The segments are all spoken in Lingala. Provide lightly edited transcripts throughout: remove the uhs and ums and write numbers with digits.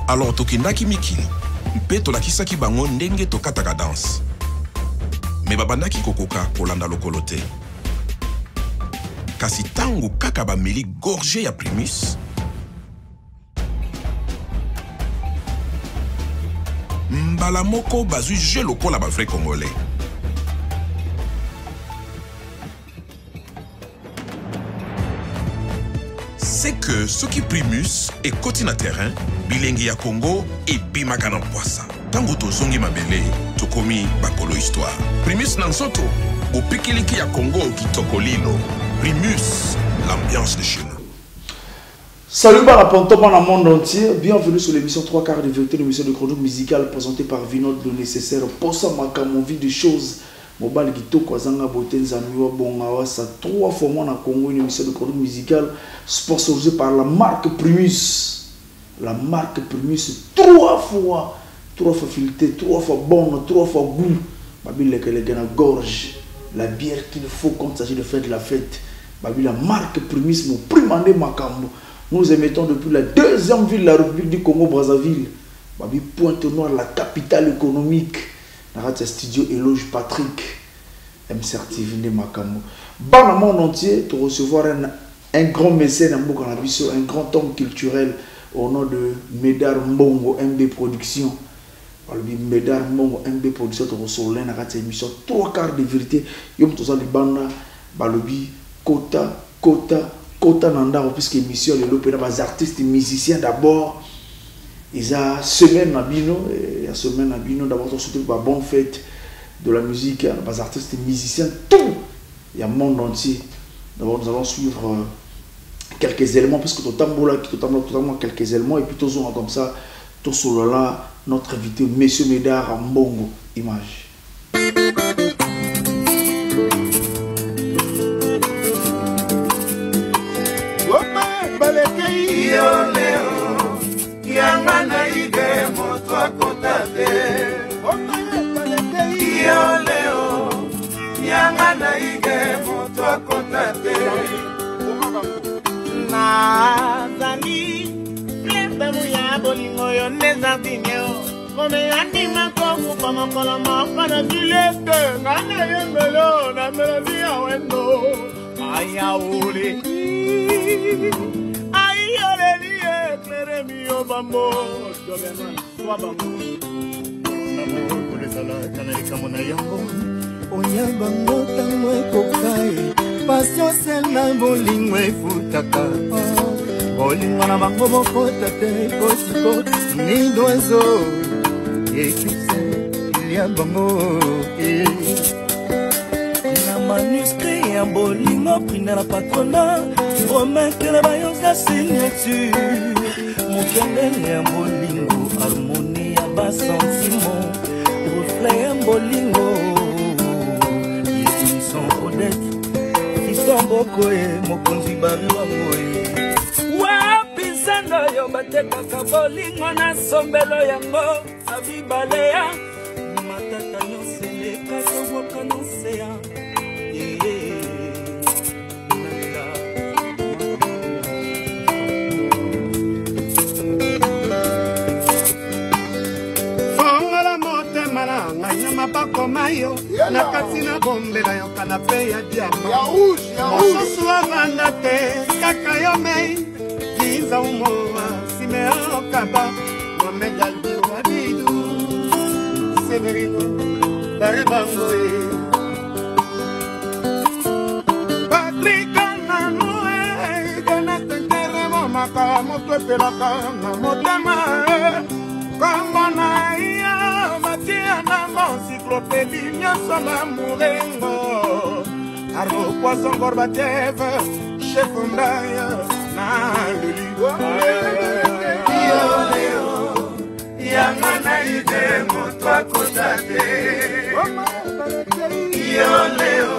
Alors tokendaki mikili mpe tolakisaki bango ndenge tokataka danse. Me babandaki kokoka kolanda lokolo te. Kasi tango kaka bameli gorge ya Primus, mbala moko bazwi je lokola ba vrai congolais. C'est que ce qui Primus est côté na terrain, bilengi ya Congo et bimaka na poisa. Tango tozongi mabele, tokomi bakolo histoire. Primus nansoto, au pikiliki ya Congo kitokolilo. Primus, l'ambiance de chez nous. Salut Baraponto dans le monde entier, bienvenue sur l'émission 3 quarts de vérité, l'émission de chronique musicale présentée par Vinod, le nécessaire pour ça mon vie de choses. Mobile Gito Kwazanga Botenza Miwa Bongawa, ça 3 fois moins en Congo, une émission de chronique musicale sponsorisée par la marque Primus. La marque Primus, 3 fois filtrée, 3 fois bonne, 3 fois goût. Babi les gars gorge, la bière qu'il faut quand il s'agit de faire de la fête. Babi la marque Primus, mon primandé Makambo. Nous émettons depuis la deuxième ville de la République du Congo, Brazzaville. Babi Pointe-Noire, la capitale économique. Dans le studio Éloge Patrick, M-Certif de Makambo. Dans le monde entier, pour recevoir un grand mécène, un grand homme culturel au nom de Médard Mbongo MB Production. Médard Mbongo MB Production, pour recevoir une émission 3 quarts de vérité. Yom Toza Libana, Balobi, Kota Nanda, puisque émission les artistes et musiciens d'abord. Ils ont semaine à Bino, et à semaine à Bino, d'abord surtout pour la bonne fête de la musique, les artistes et musiciens, tout, il y a le monde entier. D'abord nous allons suivre quelques éléments, parce que totalement quelques éléments, et puis tous comme ça, tout sur là, notre invité, Monsieur Médard Mbongo, image. Yanga na ige moto akotate Yo leo Yanga na ige moto akotate Na zami Lembe muya bolingo yo nezardinyo Kome anima kofu pa makola mafana Dilete Ngane yembelo na melodi ya wendo Aya ule Mio bambo, jovem, sua bambo. Namoro por essa lá, canarica mona yango. Oya bambo tango kokai, passion sena bolingo futaka. Bolingo na bango bokota te kosiko ni dozo. Et tu sais, il y a bambo. Na manuscrit en bolingo prina la patrona, remettre la baillance la signature. Mon candele en bolingo, harmonie à bas sentiment, reflet en bolingo. Ils sont honnêtes, ils sont beaucoup et mon conzi barua moye. Wapisando yo bateka ka bolingo na sombelo yango, avibalea. Matata no se le kaso waka no sea. Mapako mayo na katina bombe na yo kanape ya diama mosusu avanda te kaka yo mei kinza umoa simeo kaba momegalbi wabidu severito barebangoe patrika nanue gana tentere momaka moto epelaka na motema kambana iya matia nango encyclopédie nyonso na murengo arbo poisson gorbachev chef ndaya na leligo yo leo yanga na ide moto akotate yo leo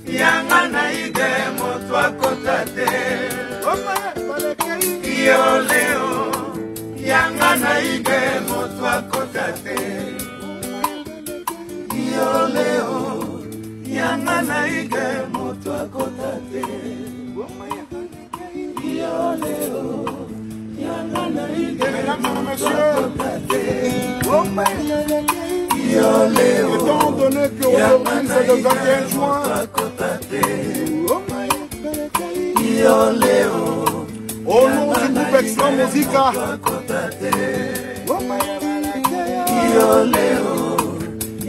yanga na ide moto akotate yo leo Yanga na ige moto akotate Yo leo Yanga na ige moto akotate Yo leo Yanga na ige Mesdames et messieurs, étant donné qu'aujourd'hui c'est le 21 juin, au nom du groupe Extra Musica,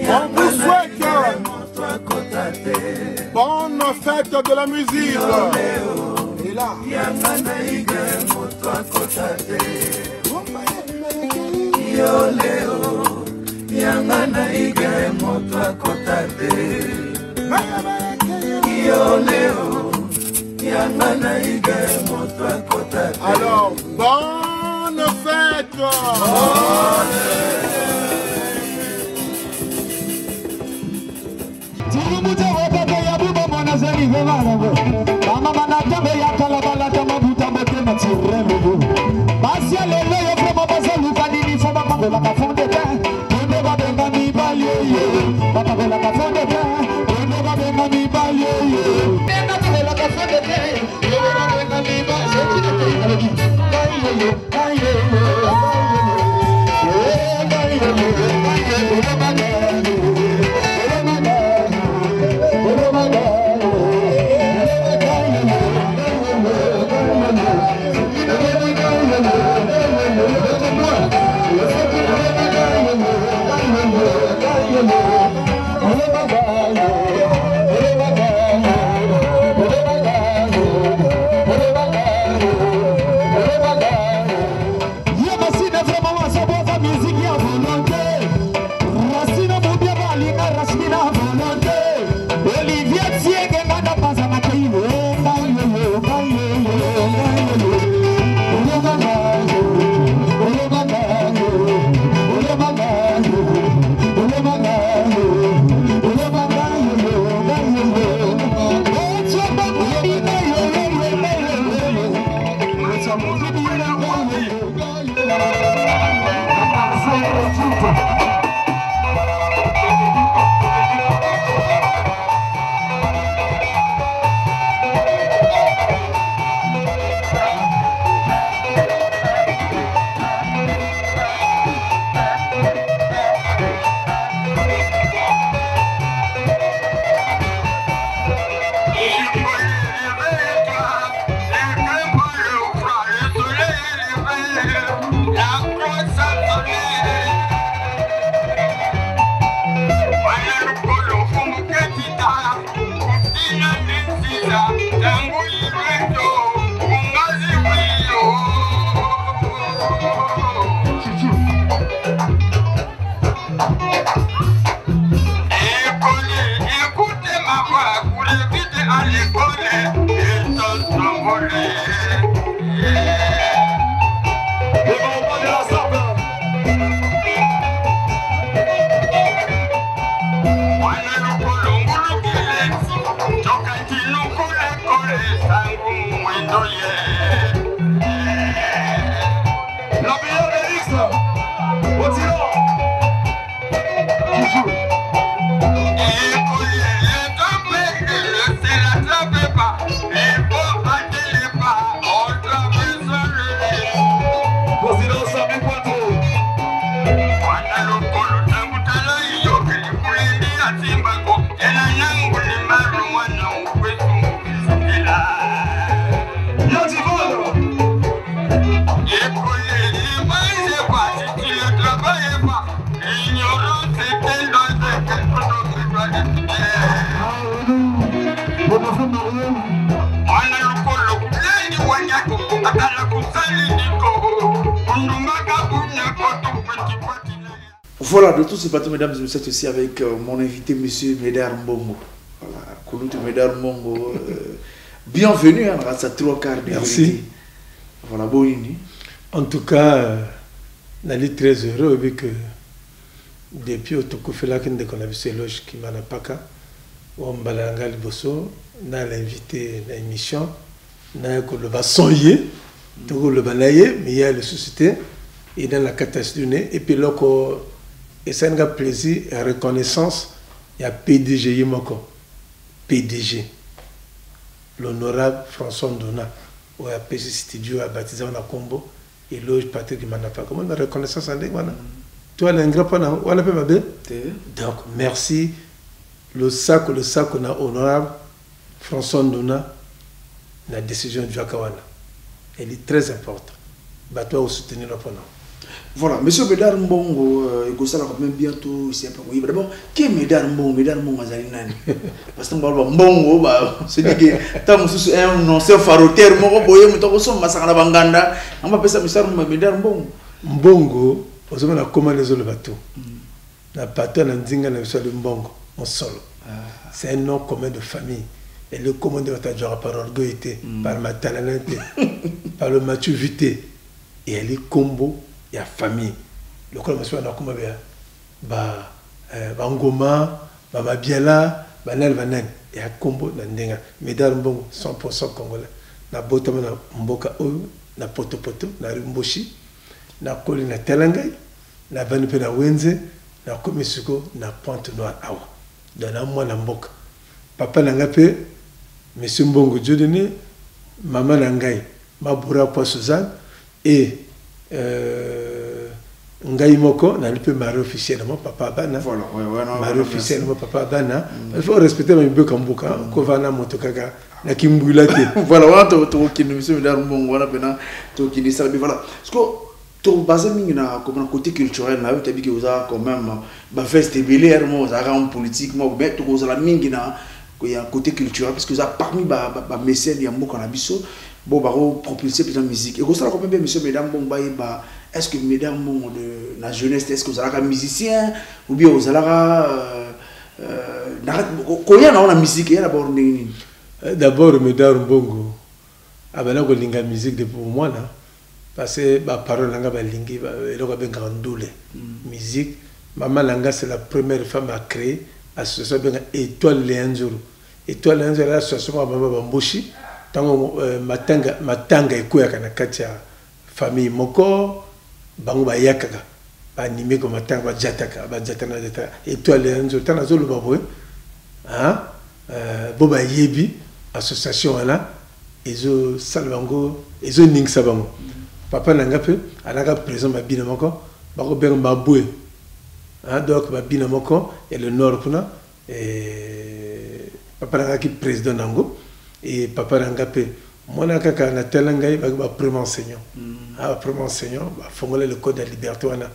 on vous souhaite bonne fête de la musique. Et là, alors, bonne fête. Voilà, de tous ces plateaux, mesdames et messieurs, c'est aussi avec mon invité, monsieur Médard Mbongo. Voilà, Kouloutou Médard Mbongo. Bienvenue à la 3/4 de Merci. Voilà, bonne. En tout cas, je suis très heureux vu que depuis Otokofela qu'on a vu ces loges qui m'en a pas qu'à, on m'a invité à l'émission, on a sonné, mais il y a la société, et dans la catastrophe, et puis là, et ça a plaisir et reconnaissance, il y a PDG Yimoko, PDG, l'honorable François Ndona, où il y a PG Studio, à baptisé en Combo, éloge Patrick Manapa. Comment la reconnaissance en ligne, voilà. Toi, l'ingrat, on a fait ma belle. Donc, merci. Le sac, on a honorable François Ndona, la décision du Jakawana. Elle est très importante. Bah, toi, aussi soutenir le pendant. Voilà, monsieur Médard Mbongo, il ça quand même bientôt ici un peu. Oui, d'abord, qui est Médard Mbongo Azalinani? Parce que Mbongo, c'est dit que tant que un non c'est faroteur, mon boy, mais tant que son massacre Banganda, on va appeler ça monsieur Médard Mbongo. Mbongo, vous avez comment les autres bateaux. La bateau n'a pas de Mbongo, mon solo. C'est un nom commun de famille. Et le commun de votre par orgueil, par ma talenté, par le maturité. Et elle est combo. Il y a famille. Le col monsieur a comme Ngoma, Biala, Banel Vanen. Il y a combo Nandenga. Médard Mbongo 100% congolais. Na botama na mboka oyo, na poto na Rimboshi, na koli na Telangay, na Banupe na Wenze, na Komisuko, na Pointe Noire awa. Dans un mois na mboka. Papa nangape, monsieur Mbongo Dieudonné, maman nangai, Mabura Po Suzanne et Ngai Moko, n'a pas marié officiellement, papa Bana. Voilà, marié officiellement, papa Bana. Il faut respecter mes bœufs comme Boka, Kovana Motokaka, na Kimbulate. Voilà, on a tout qui nous sommes dans le monde, on a bien tout qui nous servent. Voilà. Parce que tout basé comme un côté culturel, là, tu as dit que vous avez quand même, feste belé, vous avez un politique, mais tout vous avez mis il y a un côté culturel, parce que vous avez parmi les mécènes, il y a un mot qu'on a vu. Bon, propulser plus de musique. Et vous savez combien monsieur mesdames bon est-ce que mesdames de la jeunesse est-ce que vous avez un musicien ou bien vous avez combien on a musique et d'abord mesdames bongo abana ko linga musique de pour moi là parce que ba parole nga ba lingi ba eloko ben grandole musique maman langa c'est la première femme à créer association ben étoile Léanzuru étoile Léanzuru l'association maman Bamboshi tango matanga ekoyaka na kati ya famille moko bango bayakaka banime ko matanga bajataka bajatana data étoile yanzo tana zolo baboy bo bayebi association wana ezo salbango ezo ningsa bango papa nanga pe alaka président babina moko bako benga babwe donc babina moko et le nord kuna papa nanga ki président nango. Et papa Rangape, moi kaka na Telangay ba premier enseignant. Premier enseignant, fongola le code de la liberté wana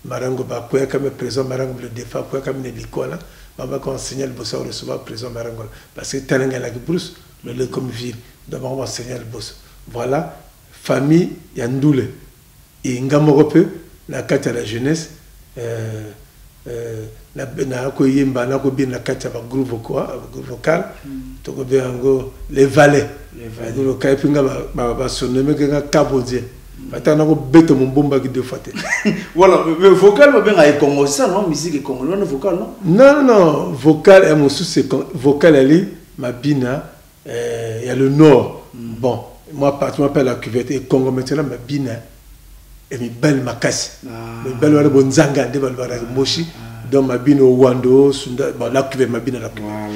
marango ba koya comme président marango le défa koya comme ne likola, ba enseigner le boss recevoir président marango parce que Telangay la Bruce le comme ville, donc on va enseigner le boss. Voilà, famille yandoule et ngamorope na kata la jeunesse na ko yimba na ko bien na kata ba groupe vocal to ko be ngo les valets le kai pinga ba sonné que nga kabodie batana ko beto mbomba ki deux fois. Voilà, mais vocal ba ben ay Congo ça non musique congolais vocal non non vocal est mon souci vocal ali mabina il y a le nord bon moi partout m'appelle la cuvette et Congo maintenant mabina et mi belle makasi mi belle wala bonzanga de balbara moshi donc mabino wando sunda bon là cuvette mabina la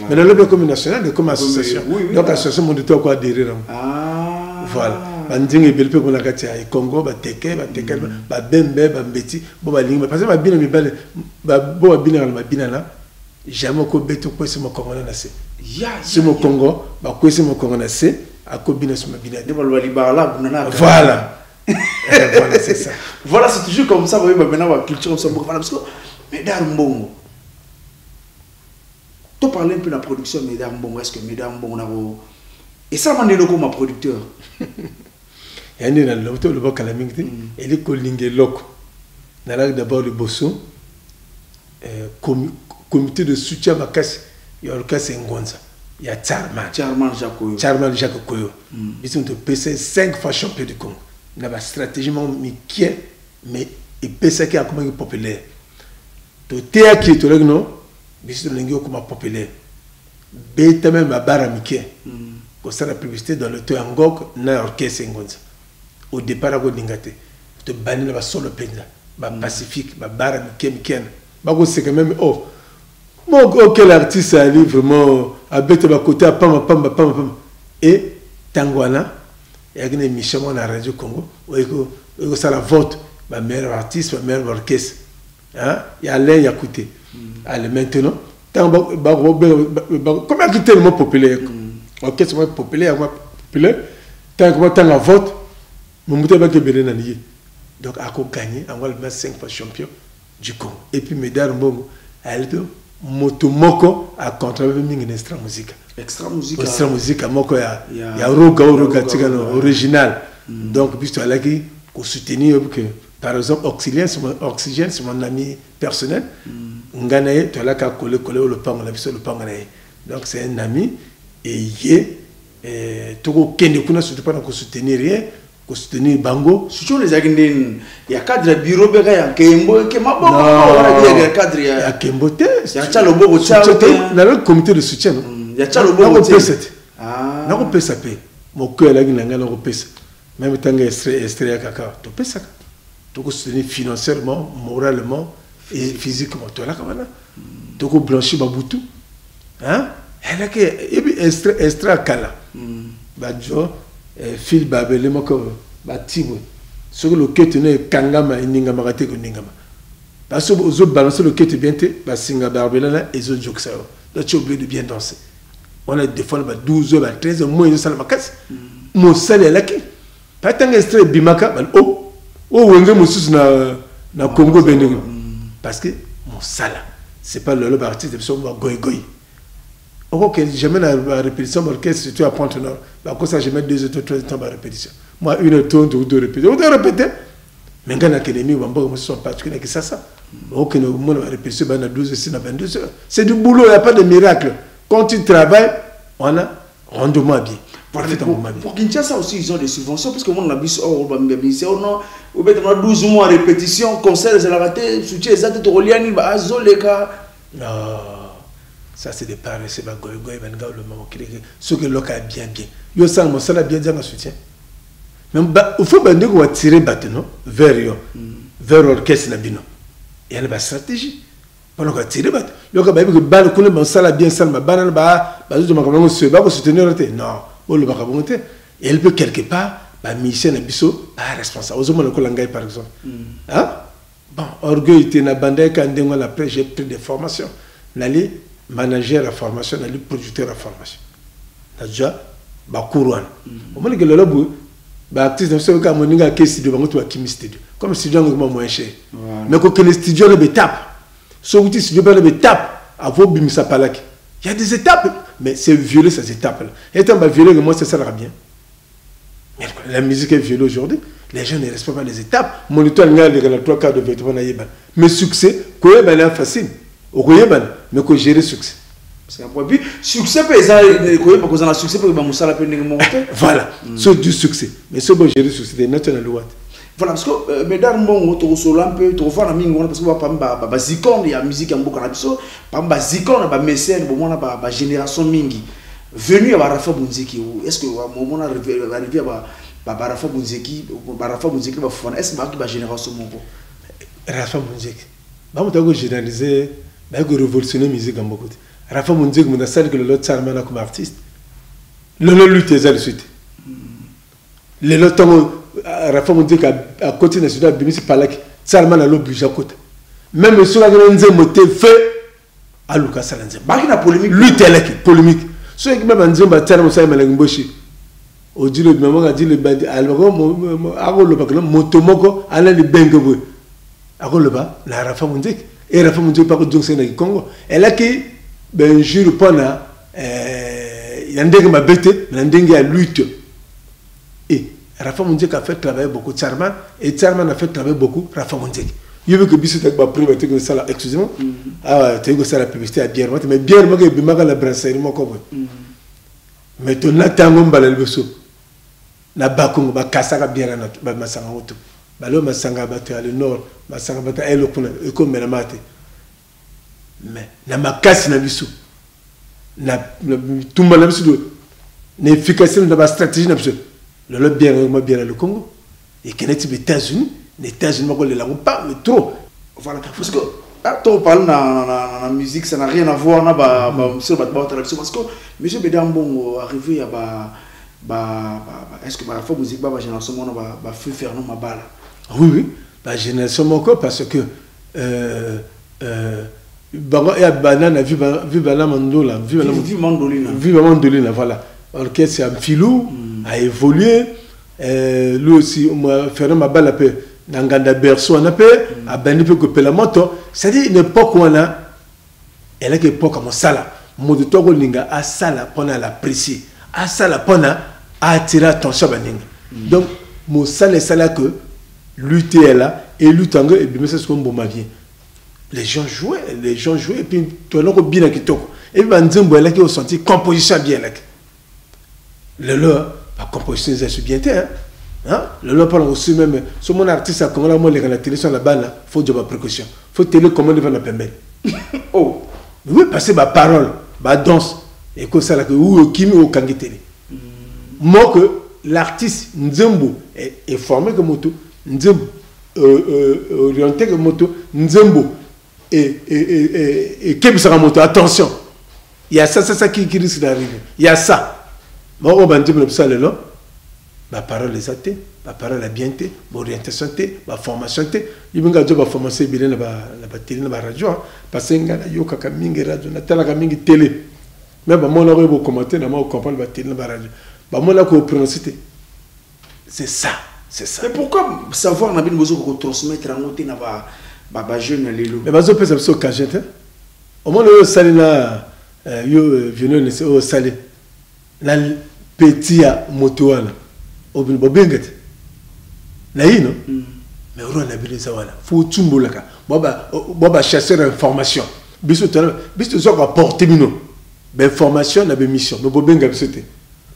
mais dans le commun national comme association donc association mon de toi quoi adhérer voilà bandingi belpe ko na kati ya Congo ba teke ba bembe ba mbeti bo ba lingi parce que mabina mi belle bo mabina na jamais ko beto ko c'est mon Congo na c'est c'est mon Congo ba ko c'est mon Congo na c'est a ko bina sur mabina de balwa libala voilà. Voilà, c'est ça. Voilà, c'est toujours comme ça. Vous voyez, maintenant, la culture, parce que Médard Mbongo, tu parles un peu de la production de Médard Mbongo. Est-ce que Médard Mbongo, et ça, on est le comme producteur. Il y a un autre, le bac à la mingti, et les collingés locaux. On a d'abord le bosso, comité de soutien à Makassi, il y a le cas Ngonza. Il y a Charman Jacques Koyo. Ils sont de PC 5 fois champion du Congo. Il y a une stratégie mais il peut qui a comme populaire. Tout qui est non, mais c'est le comme populaire. Bête même à Baramike. Comme ça la publicité dans le théâtre Angok, na orchestre Ngonza. Au départ à Godingate, te bannir la solo pleine, ba Pacifique, ba Baramike Miken. Ba c'est quand même oh. Mon quel artiste a dit vraiment à bête à côté à pam et Tangwana. Il y a une émission à la radio Congo où ça la vote, ma meilleure artiste, ma meilleure orchestre. Hein? Il y a Alain Yakouté. Allez, maintenant, comment est tellement populaire? Orchestre populaire, tant que la vote, mon mouton va gagner nanier. Donc, à quoi gagner, on va le mettre 5 fois champion du Congo. Et puis, Médard Mbongo, elle est motomoko à contrôler une extra musique. Extra musique. Extra musique, moko il y a Roga original. Donc, puisque tu as qui pour soutenir que, par exemple, Oxygène, c'est mon ami personnel. Nganaye, tu as là qu'à coller le pan, on a vu sur le pan. Donc, c'est un ami et il est tout au Kenya, surtout pas pour soutenir rien. Pour soutenir Bango. Surtout les Aguindines, il y a cadre bureau, il y a Kembo, il y a cadre. Il y a Kembo, il y a Tchalobo, le comité de soutien. Il y a Tchalobo, il y a un peu ça. Mon cœur là, il y a un peu ça. Même tant que extrait à caca, tu peux ça. Tu peux soutenir financièrement, moralement et physiquement. Tu là, comment là? Tu peux blanchir Baboutou. Hein? Elle a que extrait à Kala. Badjo. Phil Babel, les mots bâtiment. Sur le quai tenait Kangama et Ningama raté que Ningama. Parce que aux autres balancer le quai te bien te, Singa Barbelana et les autres jokes. Là, tu es obligé de bien danser. On a des fois 12 heures, 13 heures, moins de salle à ma casse. Mon salaire est là qui. Pas tant extrait Bimaka, oh, Wenge Moussous na Congo Bénin. Parce que mon salaire, c'est pas le artiste de son goy. Ok, jamais la répétition orchestre, tu apprends ton nom. Comme ça, je mets 2 heures, 3 temps de répétition. Moi, 1 heure, 2 répétitions. On doit répéter. Mais quand l'académie, on va se particulier que ça. Ok, nous avons répétition, on a 12 heures, 22 heures. C'est du boulot, il n'y a pas de miracle. Quand tu travailles, on a rendement bien. Pour Kinshasa aussi, ils ont des subventions, parce que moi, on a vu ça, on a 12 mois de répétition, concert, c'est la raté, soutien, ça, tu as lié, non. Ça, c'est des parents, c'est pas goy, le moment ce que l'on a bien. Yo, ça, mon salaire bien dire un soutien. Mais il faut que nous tirer maintenant vers l'orchestre. Il y a une stratégie. On va tirer bateau. Yo, quand même, que mon salaire bien, ça, ma banane, soutenir. Non, on le va monter. Et elle peut quelque part, Michel Nabiso, responsable. Aux hommes, par exemple. Bon, orgueil, tu n'as pas quand après, j'ai pris des formations. Manager la formation, le producteur la formation. Déjà, couronne. Au moment que le lobo, artiste, c'est comme on a studio, on a Kimi studio. Comme studio, on a moins cher. Mais quand le studio le tape, soit le studio le tape, avant bimisa palaki. Il y a des étapes, mais c'est violer ces étapes-là. Et tant que violer, moi, ça sert à bien. Mais la musique est violée aujourd'hui. Les gens ne respectent pas les étapes. Mon étoile, il y a 3 quarts de vêtements. Mais succès, quoi, c'est facile. Mais que gérer succès. C'est un point. Puis, succès, parce qu'on a succès, parce que voilà, c'est du succès. Mais ce que gérer succès, c'est naturel. Voilà, parce que, mesdames, bon, tu reçois un peu, tu reçois un peu, parce que, par exemple, Zikon, il y a musique en beaucoup de choses. Par exemple, Zikon, il y a des mécènes, il y a une génération mingi. Venu à Barafa Bunzeki, est-ce que, au moment où on arrive à Barafa Bunzeki, est-ce que c'est une génération mingi? Rafa Bunzeki. Je vais généraliser. Je vais révolutionner la musique en beaucoup. Rafa Munzik, je sais que le lot Sarmana comme artiste. Le lot lutte est suite. Le lot Rafa Munzik à côté de la ciudad, c'est pas là que Sarmana l'a obligé à côté. Même si on a un moté fait à Lucas Salanze. Bakina polémique. Lutte est polémique. Ceux qui même en disant bah Sarmana ça m'a l'embauché. Au dit le même a dit le bandi alors à le bakla motomoko ala le bengo. À le bas la Rafa Munzik. Et Rafa Munzik pas que c'est dans Congo. Elle a qui ben jure pendant il y a ndenge ma bête mais ndenge à lutte. Et Rafa Munzik a fait travailler beaucoup Charman et Charman a fait travailler beaucoup Rafa Munzik. Il veut que biso tak ba privé que ça là excusez-moi. Ah tu que ça la publicité à bière mais bière moi que bimaka la brasserie moi comme. Mais ton là tango mbala lebeso. Na bakongo ba kasaka bière na ba masanga auto. Balo masanga bato à le nord, masanga bato à l'okuna et comme la mate. Mais na makasi na biso. Na tumba na biso na efficacité de la stratégie na biso. Le bien le Congo et que les États-Unis, moi les langues pas mais trop. Voilà parce que quand on parle dans la musique ça n'a rien à voir na sur la traduction parce que monsieur Bedambongo arrivé à est-ce que la fois musique ba génération on va faire non ma balle Oui, la génération moko parce que bango ya banana vu banana mandola vu mandolina voilà l'orchestre Amphilou a évolué lui aussi faire ma balle peu nanganda berceau on a peu a bandi peu que la moto c'est-à-dire une époque où on a elle est époque comme ça moto toko linga a sala pona l'apprécier a sala pona a attirer attention baninga donc mo sala que lutter est là et lutango et bien c'est ce qu'on bomba bien les gens jouaient et puis toi là bien qui toko et puis nzembo là qui au senti composition bien là le la composition c'est bien hein le parle aussi même sur mon artiste comme là moi les la télé sur la balle faut de précaution faut télécommander devant la pembe oh oui passer ma parole ma danse et comme ça là que ou kimi au kangiteli moi que l'artiste nzembo est formé comme moto nzembo orienté comme moto nzembo et kebisa moto attention il y a ça qui risque d'arriver il y a ça moi on va dire ça là ma parole les athées ma parole la bienté ma orientation ma formation il me garde ma formation bien la télé na radio parce que ngana yoka ka mingi radio na tala ka mingi télé mais ba mon aurait beau commenter na ma comprendre la télé na radio ba mon la ko prononcer c'est ça mais pourquoi savoir na bin besoin ko transmettre en côté na ba jeune lelo mais bazo pesa so kajete au moins le salina yo vieux ne c'est au salé la petit moto wala obin bobengete na yino mais on a bien ça voilà faut tumbolaka boba chasseur information biso so va porter mino ben information na be mission mais bobenga bisete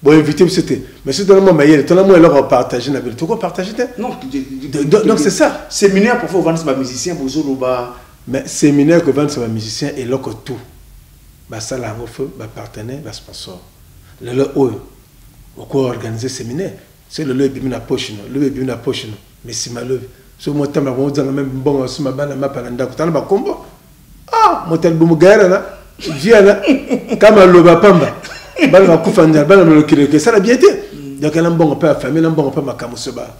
bo inviter bisete mais c'est tellement maïel tellement alors partager na bien tout quoi partager non donc c'est ça séminaire pour vendre ba musicien bozolo ba mais séminaire que vendre ba musicien et loko tout ba ça là on fait ba partenaire ba sponsor le pourquoi organiser séminaire c'est le bimi na poche no le bimi na poche no mais si malheureux so mo tamba mo zanga même bon sur ma bana ma palanda ko tana ba kombo ah mo tel bu mu gara na viala kama loba pamba bana ma kufanda bana me lokire que ça la bien été donc elle a bon pas famille elle a bon pas ma kamusoba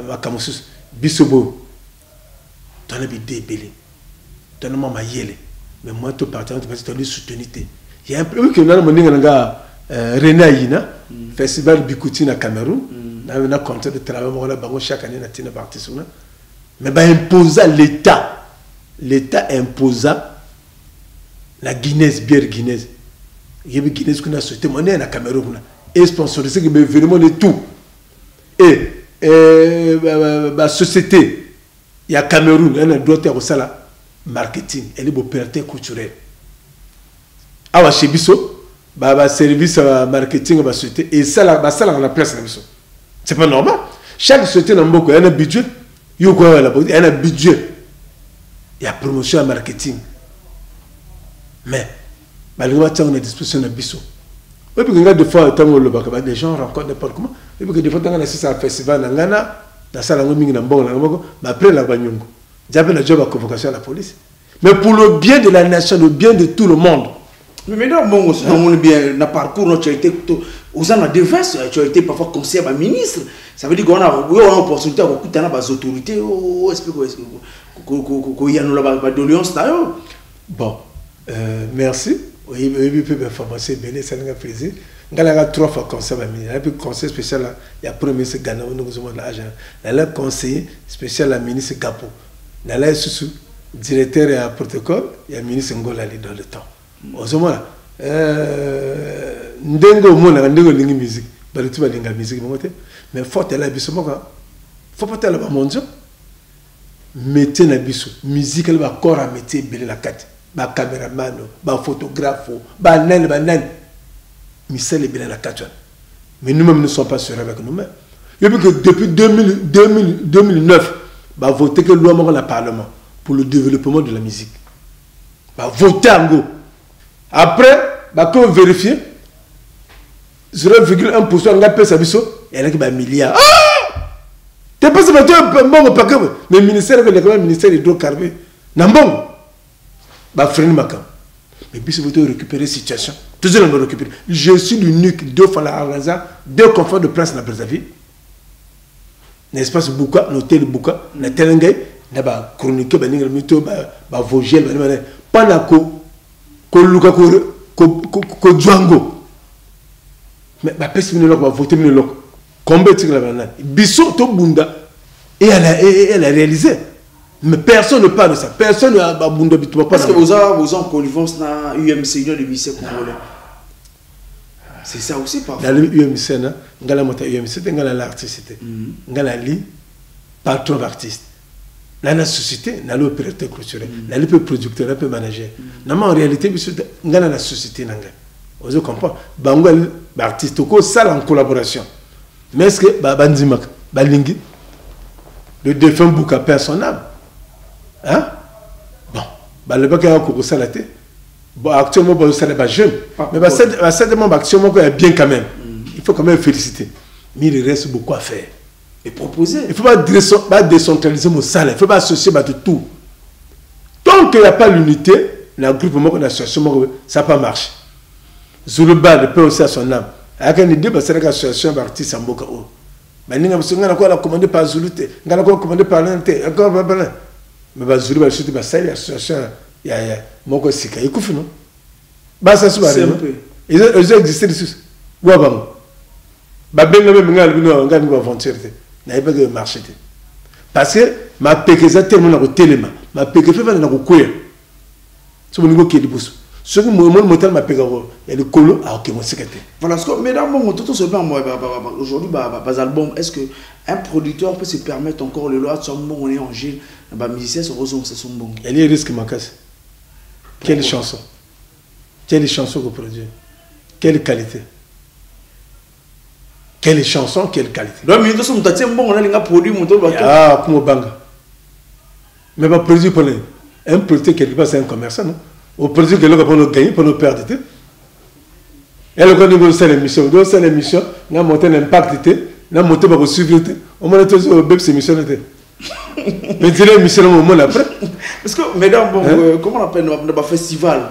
ma kamusus bisobo tana bi débélé tana ma yele mais moi tout partant parce que tu soutenir il y a un peu que na mo ninga nga René Aïna festival Bikuti na Cameroun on a compté de travail chaque année na tina partie mais bah imposa l'état imposa la Guinness bière Guinness il y a Guinness qu'on a souhaité monnaie na Cameroun et sponsorisé que vraiment de tout et la société il y a Cameroun elle a droit au sala marketing elle est opérateur culturel awa chebiso bah service marketing bah société et ça là bah ça là on a place là biso c'est pas normal chaque société n'a beaucoup un budget yo quoi là un budget il y a promotion marketing mais malgré ça on a disposition de biso et puis quand des fois tant le bac des gens rencontrent n'importe comment et puis des fois dans un festival dans Ghana dans ça là on mingi na bon là mais après la banyongo j'avais le job à convocation à la police mais pour le bien de la nation le bien de tout le monde. Mais maintenant, bon, on est bien, dans le parcours, tu as été aux ans de défense, tu as été parfois conseiller à ministre. Ça veut dire qu'on a une opportunité à beaucoup de autorités. Qu'il y a une doléance d'ailleurs. Bon, merci. Oui, il peut me former, bien, ça nous a plaisir. Il y a 3 fois conseil à ministre. Il y a conseil spécial, il y a premier ministre Ghana, nous avons l'argent. Il y a conseiller spécial à ministre Gapo. Il y a directeur et protocole, il y a ministre Ngolali dans le temps. Ozomona ndengo mona ndengo lingi musique balitu balinga musique mote mais faut la biso moka faut pas tellement monjo métier na biso musique elle va corps à métier belé la carte ba caméraman ba photographe ba nan misel belé la carte mais nous-mêmes ne sommes pas sûrs avec nous-mêmes et puis que depuis 2009 ba voter que loi mo la parlement pour le développement de la musique ba voter en go. Après, quand on vérifie, 0,1% on a payé sa biso, et il y a un milliard. Ah! Tu pas un bon paquet, mais le ministère le ministère hydrocarbures, n'a bon. Bah freine ma cam. Mais puis vous devez récupérer la situation. Toujours on va récupérer. Je suis l'unique 2 fois la Arlanza, 2 confrères de presse dans la Brazzaville. N'espace Bouka, l'hôtel Bouka, na Telengay, na ba chronique ba ninga mito ba Vogel ba pana ko luka ko Django. Mais ba pesi minelo ba voter minelo. Combien de la banane? Bissot to bunda et elle a réalisé. Mais personne ne parle de ça. Personne ne parle de ça. Parce que vous avez en connivence na UMC Union de Bissé Congolais. C'est ça aussi parfois. Dans l'UMC, ngala mota UMC, ngala l'artiste, ngala li patron d'artiste. Là la société, na l'opérateur culturel, na le producteur, na le manager. En réalité, ngala la société nanga. Vous comprenez? Bangal artiste ko ça en collaboration. Mais est-ce que bandimak, balingi le défunt Bouka perd son âme. Hein? Bon, le bac a encore ça la tête. Bon, actuellement, ça n'est pas jeune. Mais certainement, actuellement, il y a bien quand même. Il faut quand même féliciter. Mais il reste beaucoup à faire. Et proposer. Il ne faut pas décentraliser mon salaire. Il ne faut pas associer tout. Tant qu'il n'y a pas l'unité, le groupement, l'association, ça ne va pas marcher. Zuluba, le peut aussi à son âme. Avec une idée, c'est l'association d'artistes en Boka. Mais nous avons commandé par Zulute, nous avons commandé par l'Inté, encore par l'Inté. Mais Zuluba, c'est l'association. Il y a mon sika il coupe non bah ça se passe ils ont existé dessus ouais bon bah ben même ngal aventure n'a pas de marché parce que ma pékeza tellement na téléma ma pékeza fait na koya so mon niveau qui est boss ce que mon moteur ma pékaro il y a le colo ah OK mon secrétaire voilà ce que mesdames mon tout ce pas moi aujourd'hui bas album est-ce que un producteur peut se permettre encore le loi de son bon on est en jeu bah musicien se ressent c'est son bon il y a risque manquasse. Quelle chanson? Quelle chanson que produit? Quelle qualité? Quelle chanson, quelle qualité? Ah, comme au Banga. Mais pas produit pour les. Un producteur quelque part, c'est un commerçant, non? Au produit que l'on va nous gagner, pour nous perdre. Et le quand nous faisons l'émission, nous faisons l'émission, nous avons monté l'impact, nous avons monté pour suivre. On m'a dit que c'est l'émission. Mais tu l'as mis au moment après. Parce que, mesdames, bon, comment on appelle le festival?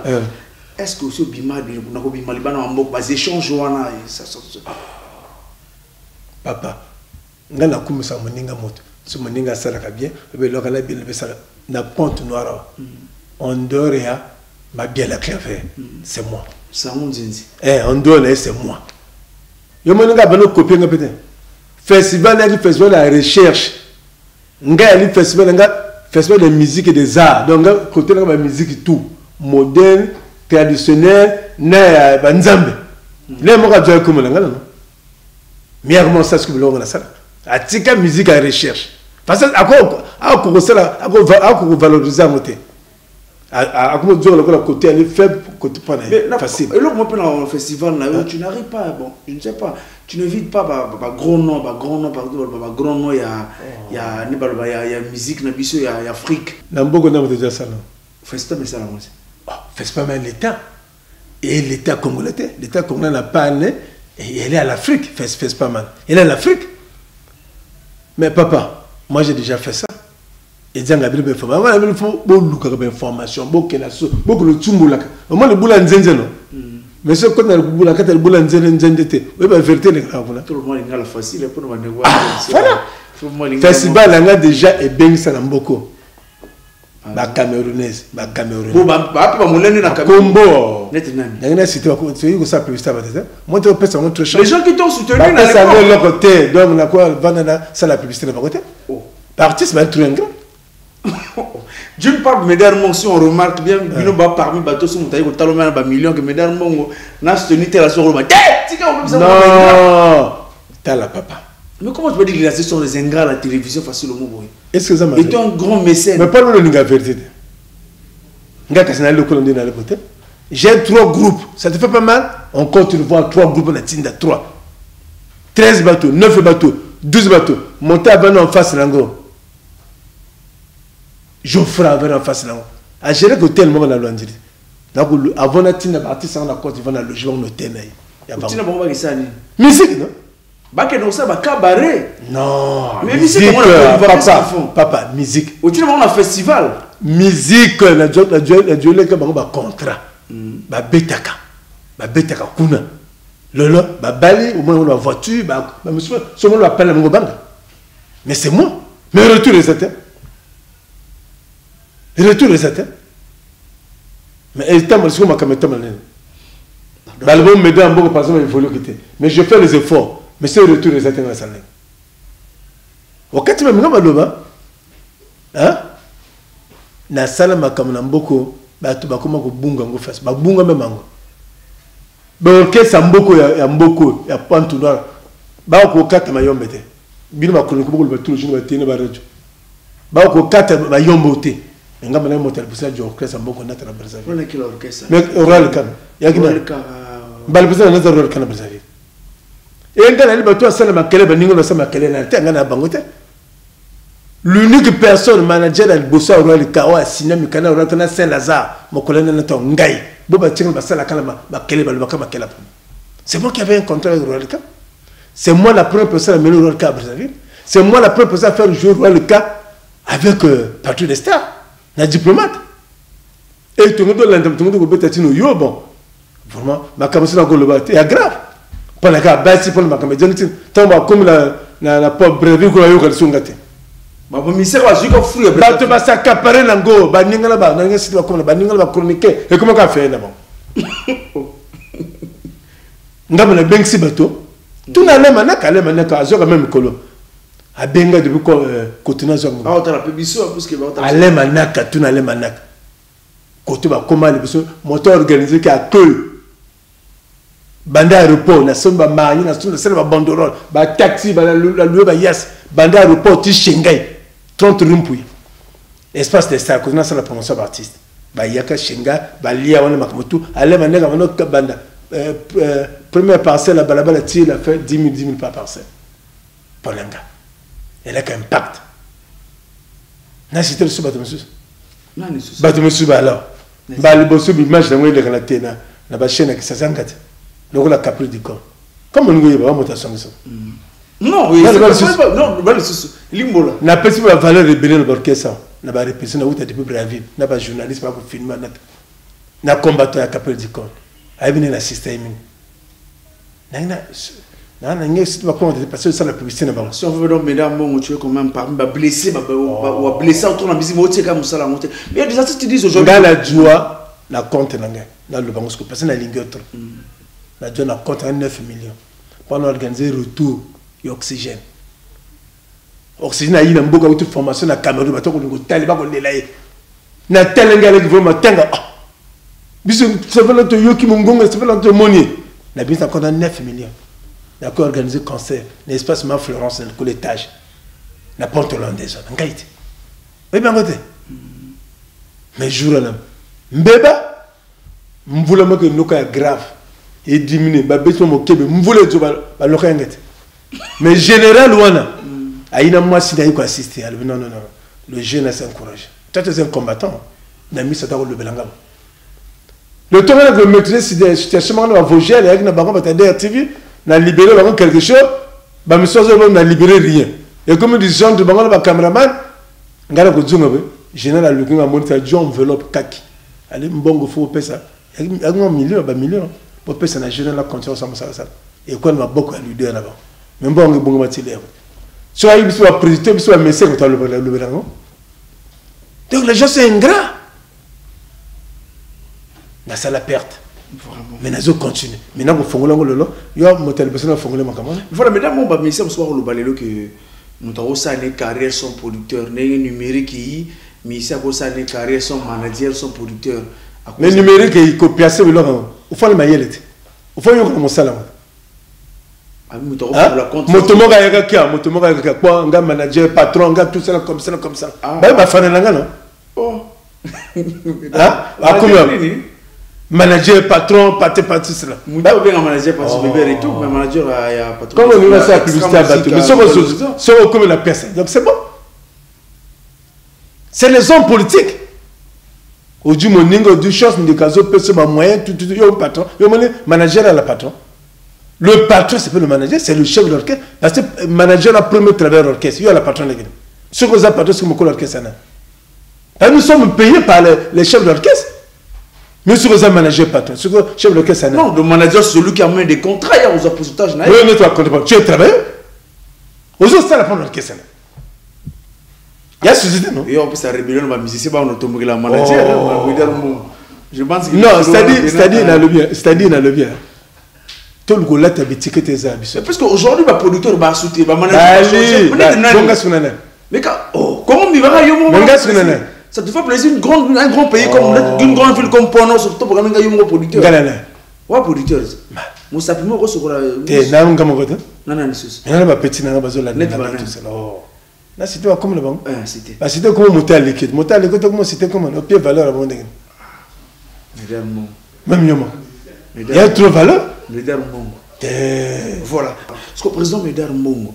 Est-ce que aussi au Bima, les échanges, papa, nga na kumu sa moninga moto, so moninga salaka bien, be lo kala bien le sala na ponte noire. On dort ya ma bien la clave, c'est moi. Ça mon zinzi. On dort là c'est moi. Yo moninga bano copier nga peut-être. Festival na festival la recherche. Nga li festival de musique et des arts. Donc côté de la musique tout moderne, traditionnel, na banzambe. Les mo ka joye comme là non. Mais comment ça ce que vous avez ça? Atika musique à recherche. Parce que à valoriser à monter. À comment dire le côté elle est faible côté pas facile. Et là on peut dans le festival tu n'arrives pas bon, je ne sais pas, tu ne vides pas grand nom, grand nom il y a musique na biso il y a Afrique. N'amboko na déjà ça non. Festival mais ça la musique. Festival mais l'état et l'état congolais, l'état congolais n'a pas né. Et elle est à l'Afrique, fait pas mal. Elle est à l'Afrique. Mais papa, moi j'ai déjà fait ça. Et il faut beaucoup d'informations, beaucoup de tumboulaka. Au moins le boulot nzenze non. Mais ce qu'on a le boulot, quand le boulot nzenze, oui, la vérité les gars. Tout le monde est facile pour nous voilà. Festival a déjà et bien ça beaucoup. Ba camerounaise, ba camerounaise. Bon ba molene na Combo. Net cité ko ça publicité ba ça. Moi tu peux ça montre les gens qui t'ont soutenu na l'époque. Ça de leur côté. Donc la quoi vanana ça la publicité de mon côté. L'artiste va être un grand. D'une part mesdames si on remarque bien bino ba parmi bateau sur montagne au talon ba million que mesdames mongo na soutenu la sur le non. T'as la papa. Mais comment tu peux dire que ce sont des ingrats à la télévision facilement? Est-ce que ça m'a dit? Tu es un grand mécène. Mais pas le la vérité. J'ai 3 groupes. Ça te fait pas mal? On continue de voir 3 groupes. On a 3. 13 bateaux, 9 bateaux, 12 bateaux. Monter avant en face l'ango. Geoffrey avant en face l'ango. À gérer que tel moment dans l'Andiri. Avant la tine artiste en la côte, ils vont dans le logement de Ténaï. Tu n'as pas ça. Musique, non? Cabaret. Non, mais musique, papa, musique. Au tu un festival. Musique, la contrat. Ba betaka kuna. Lolo, ba bali, au moins la voiture, ba monsieur, ce monde l'appelle la banga. Mais c'est moi. Mais retour les atteints. Retour les atteints. Mais il t'a mal sur ma caméra. L'album me donne un bon par exemple, il faut le quitter. Mais je fais les efforts. Mais c'est retour les atteints dans la salle. Wakati mimi ngoma loba. Hein? Na sala makamna mboko batu bakoma ko bunga ngo face. Ba bunga même ngo. Ba orchestre mboko ya mboko ya pantu noir. Ba ko kata mayombe te. Bino ba ko ko ba tout jour ba tene ba radio. Ba ko kata mayombe te. Ngamba na motel pour ça jo orchestre mboko na tra Brazzaville. On est quel orchestre? Mais oral kan. Ya gina. Bal pour ça na oral kan Brazzaville. Et ngana ali ba to sala makele ba ningo na sama makele na te ngana bangote. L'unique personne manager dans le bossa au le Kawa signé mi kana au kana Saint-Lazare mon colonel n'entend ngai boba tchinga basala kana ba kele ba bakama kela. C'est moi qui avais un contrat avec Royal Cap. C'est moi la première personne à mener Royal Cap à Brazzaville. C'est moi la première personne à faire jouer Royal Cap avec Patrick Destar, un diplomate. Et tout le monde l'entend tout le monde peut être yo bon. Vraiment ma caméra na goloba c'est grave. Pas la cas basi pour ma caméra tant comme la pauvre brevi ko yo kalsungate. Bah, ministère va jouer comme fou. Bah, tu vas s'accaparer l'ango. Bah, n'ingala ba, n'ingala si tu vas comme bah, n'ingala ba chroniquer. Et comment qu'on fait là-bas? N'gam na bengsi bateau. Tout n'a l'air manaka, l'air manaka. Azor quand même colo. A benga depuis quoi côté na zor. Ah, on t'a la publicité parce que bah. A l'air manaka, tout n'a l'air manaka. Côté ba comment les personnes moteur organisé qui accueille. Banda aéroport, na somba mani, na somba banderole, ba taxi, ba la loué ba yas. Banda aéroport, ti Shanghai. 30 rumpuy. Espace de star, qu'on a la promotion d'artiste. Bah, yaka Shenga, bah, lia, on a makomotu, allez, manega, on a banda. Première parcelle, la balabala, il a fait 10 000 par parcelle. Polanga. Elle a qu'un impact. N'a cité le sous bateau, monsieur. Non, il est bateau, monsieur, bah, alors. Bah, le bossou, l'image d'un moyen de relater, na chaîne qui s'assangate. Donc, la capri du corps. Comme on y va, on monte ça. Non, oui, non, limbola. Na pesi ba valeur de Bénin l'orchestre, na ba répétition na outa depuis Brazzaville, na ba journaliste ba ko filmer na combattant à Capel du Corps. Ay venu l'assister mine. Na ngesi ba comment passer ça la publicité na ba. Si on veut donc mesdames bon tu es quand même parmi ba blessé ba blessé autour na musique moté comme ça la montée. Mais il y a des artistes qui disent aujourd'hui la joie na compte na ngai. Na le bango parce que na lingotre. La joie na compte 9 millions. Pendant organiser retour oxygène. Oxygène a eu une bonne formation à Cameroun, mais on a tellement de lait. Na tellement de vraiment tenga. Biso ça fait l'autre yoki mongonga, ça fait l'autre moni. Na bien encore 9 millions. Na ko organisé concert, l'espace ma Florence le colletage. Na porte hollandaise, en gaïté. Oui ben côté. Mais jour là. Mbeba mvula mako noka grave. Et diminuer ba beso mo kebe mvula zo ba loka ngete. Mais général Ouana, Aïna moi si d'ailleurs assister. Non, non, non. Le jeune s'est encouragé. Toi, tu es un combattant. On a mis ça dans le Belangam. Le temps de maîtriser cette situation, on va voger, il y a un baron, on a TV, on a libéré quelque chose, on a libéré rien. Et comme dit Jean de Bangal, le caméraman, on a dit général, le gars a monté un enveloppe kaki. Allez, bon, il faut payer ça. Il y a un million. Pour payer ça, on a général la conscience ensemble. Et quoi, on a beaucoup à lui dire là-bas. Même bon, on a beaucoup à dire. Soit il soit président, soit message, on a le Belangam. Donc les gens sont ingrats. Na ça la perte. Mais nous continuons. Maintenant, vous fongolons le lot. Yo, motel personne fongolé ma camarade. Voilà, mesdames, on va me dire soir le balelo que nous avons ça les carrières sont producteurs, les numériques qui, mais ici à cause ça les carrières sont managers sont producteurs. Les numériques ils copient ça le lot. Au fond le maïel. Au fond yo comme ça là. Ah, nous avons la compte. Motomoga yaka, motomoga yaka quoi, un gars manager, patron, un gars tout ça comme ça. Bah faire un gars. Oh. Ah, combien? Manager, patron, parti cela. Mouta bien manager, parce que bébé et tout, mais manager il y a patron. Comment on va faire la publicité à bateau? Mais c'est comme la personne. Donc c'est bon. C'est les hommes politiques. Aujourd'hui, mon ningo du chose de caso personne ma moyen tout yo patron, yo manager à la patron. Le patron c'est pas le manager, c'est le chef de l'orchestre parce que le manager la premier travail de l'orchestre, yo la patron là. Ce que ça patron c'est mon l'orchestre là. Nous sommes payés par les chefs de l'orchestre. Mais ce que ça manager patron, ce que chef de l'orchestre non, le manager c'est celui qui a mis des contrats aux pourcentage. Oui, mais toi tu es travailleur. Aux autres ça la prendre l'orchestre. Il y a société, non? Et en plus, ça rébellion, va musicien, on a tombé la maladie. Je pense que. Non, c'est-à-dire, il a le bien. Tout le monde a été tes habits. Parce qu'aujourd'hui, le producteur va soutenir, va manager. Mais comment il va y ça te fait plaisir, un grand pays comme une grande ville comme Pono, surtout pour un producteur. Ouais, producteur. Mon sapiment reçoit la. Eh, n'a pas comme ça. Non, non, c'est ça. Il y a petit n'a pas besoin de la. Là, c'était comme le banc. C'était. C'était comme monter à l'équipe. Monter à l'équipe, comment c'était comme un pied valeur à mon dégât. Même Yoma. Il y a trop de valeur. Voilà. Parce que le président Médard Mbongo,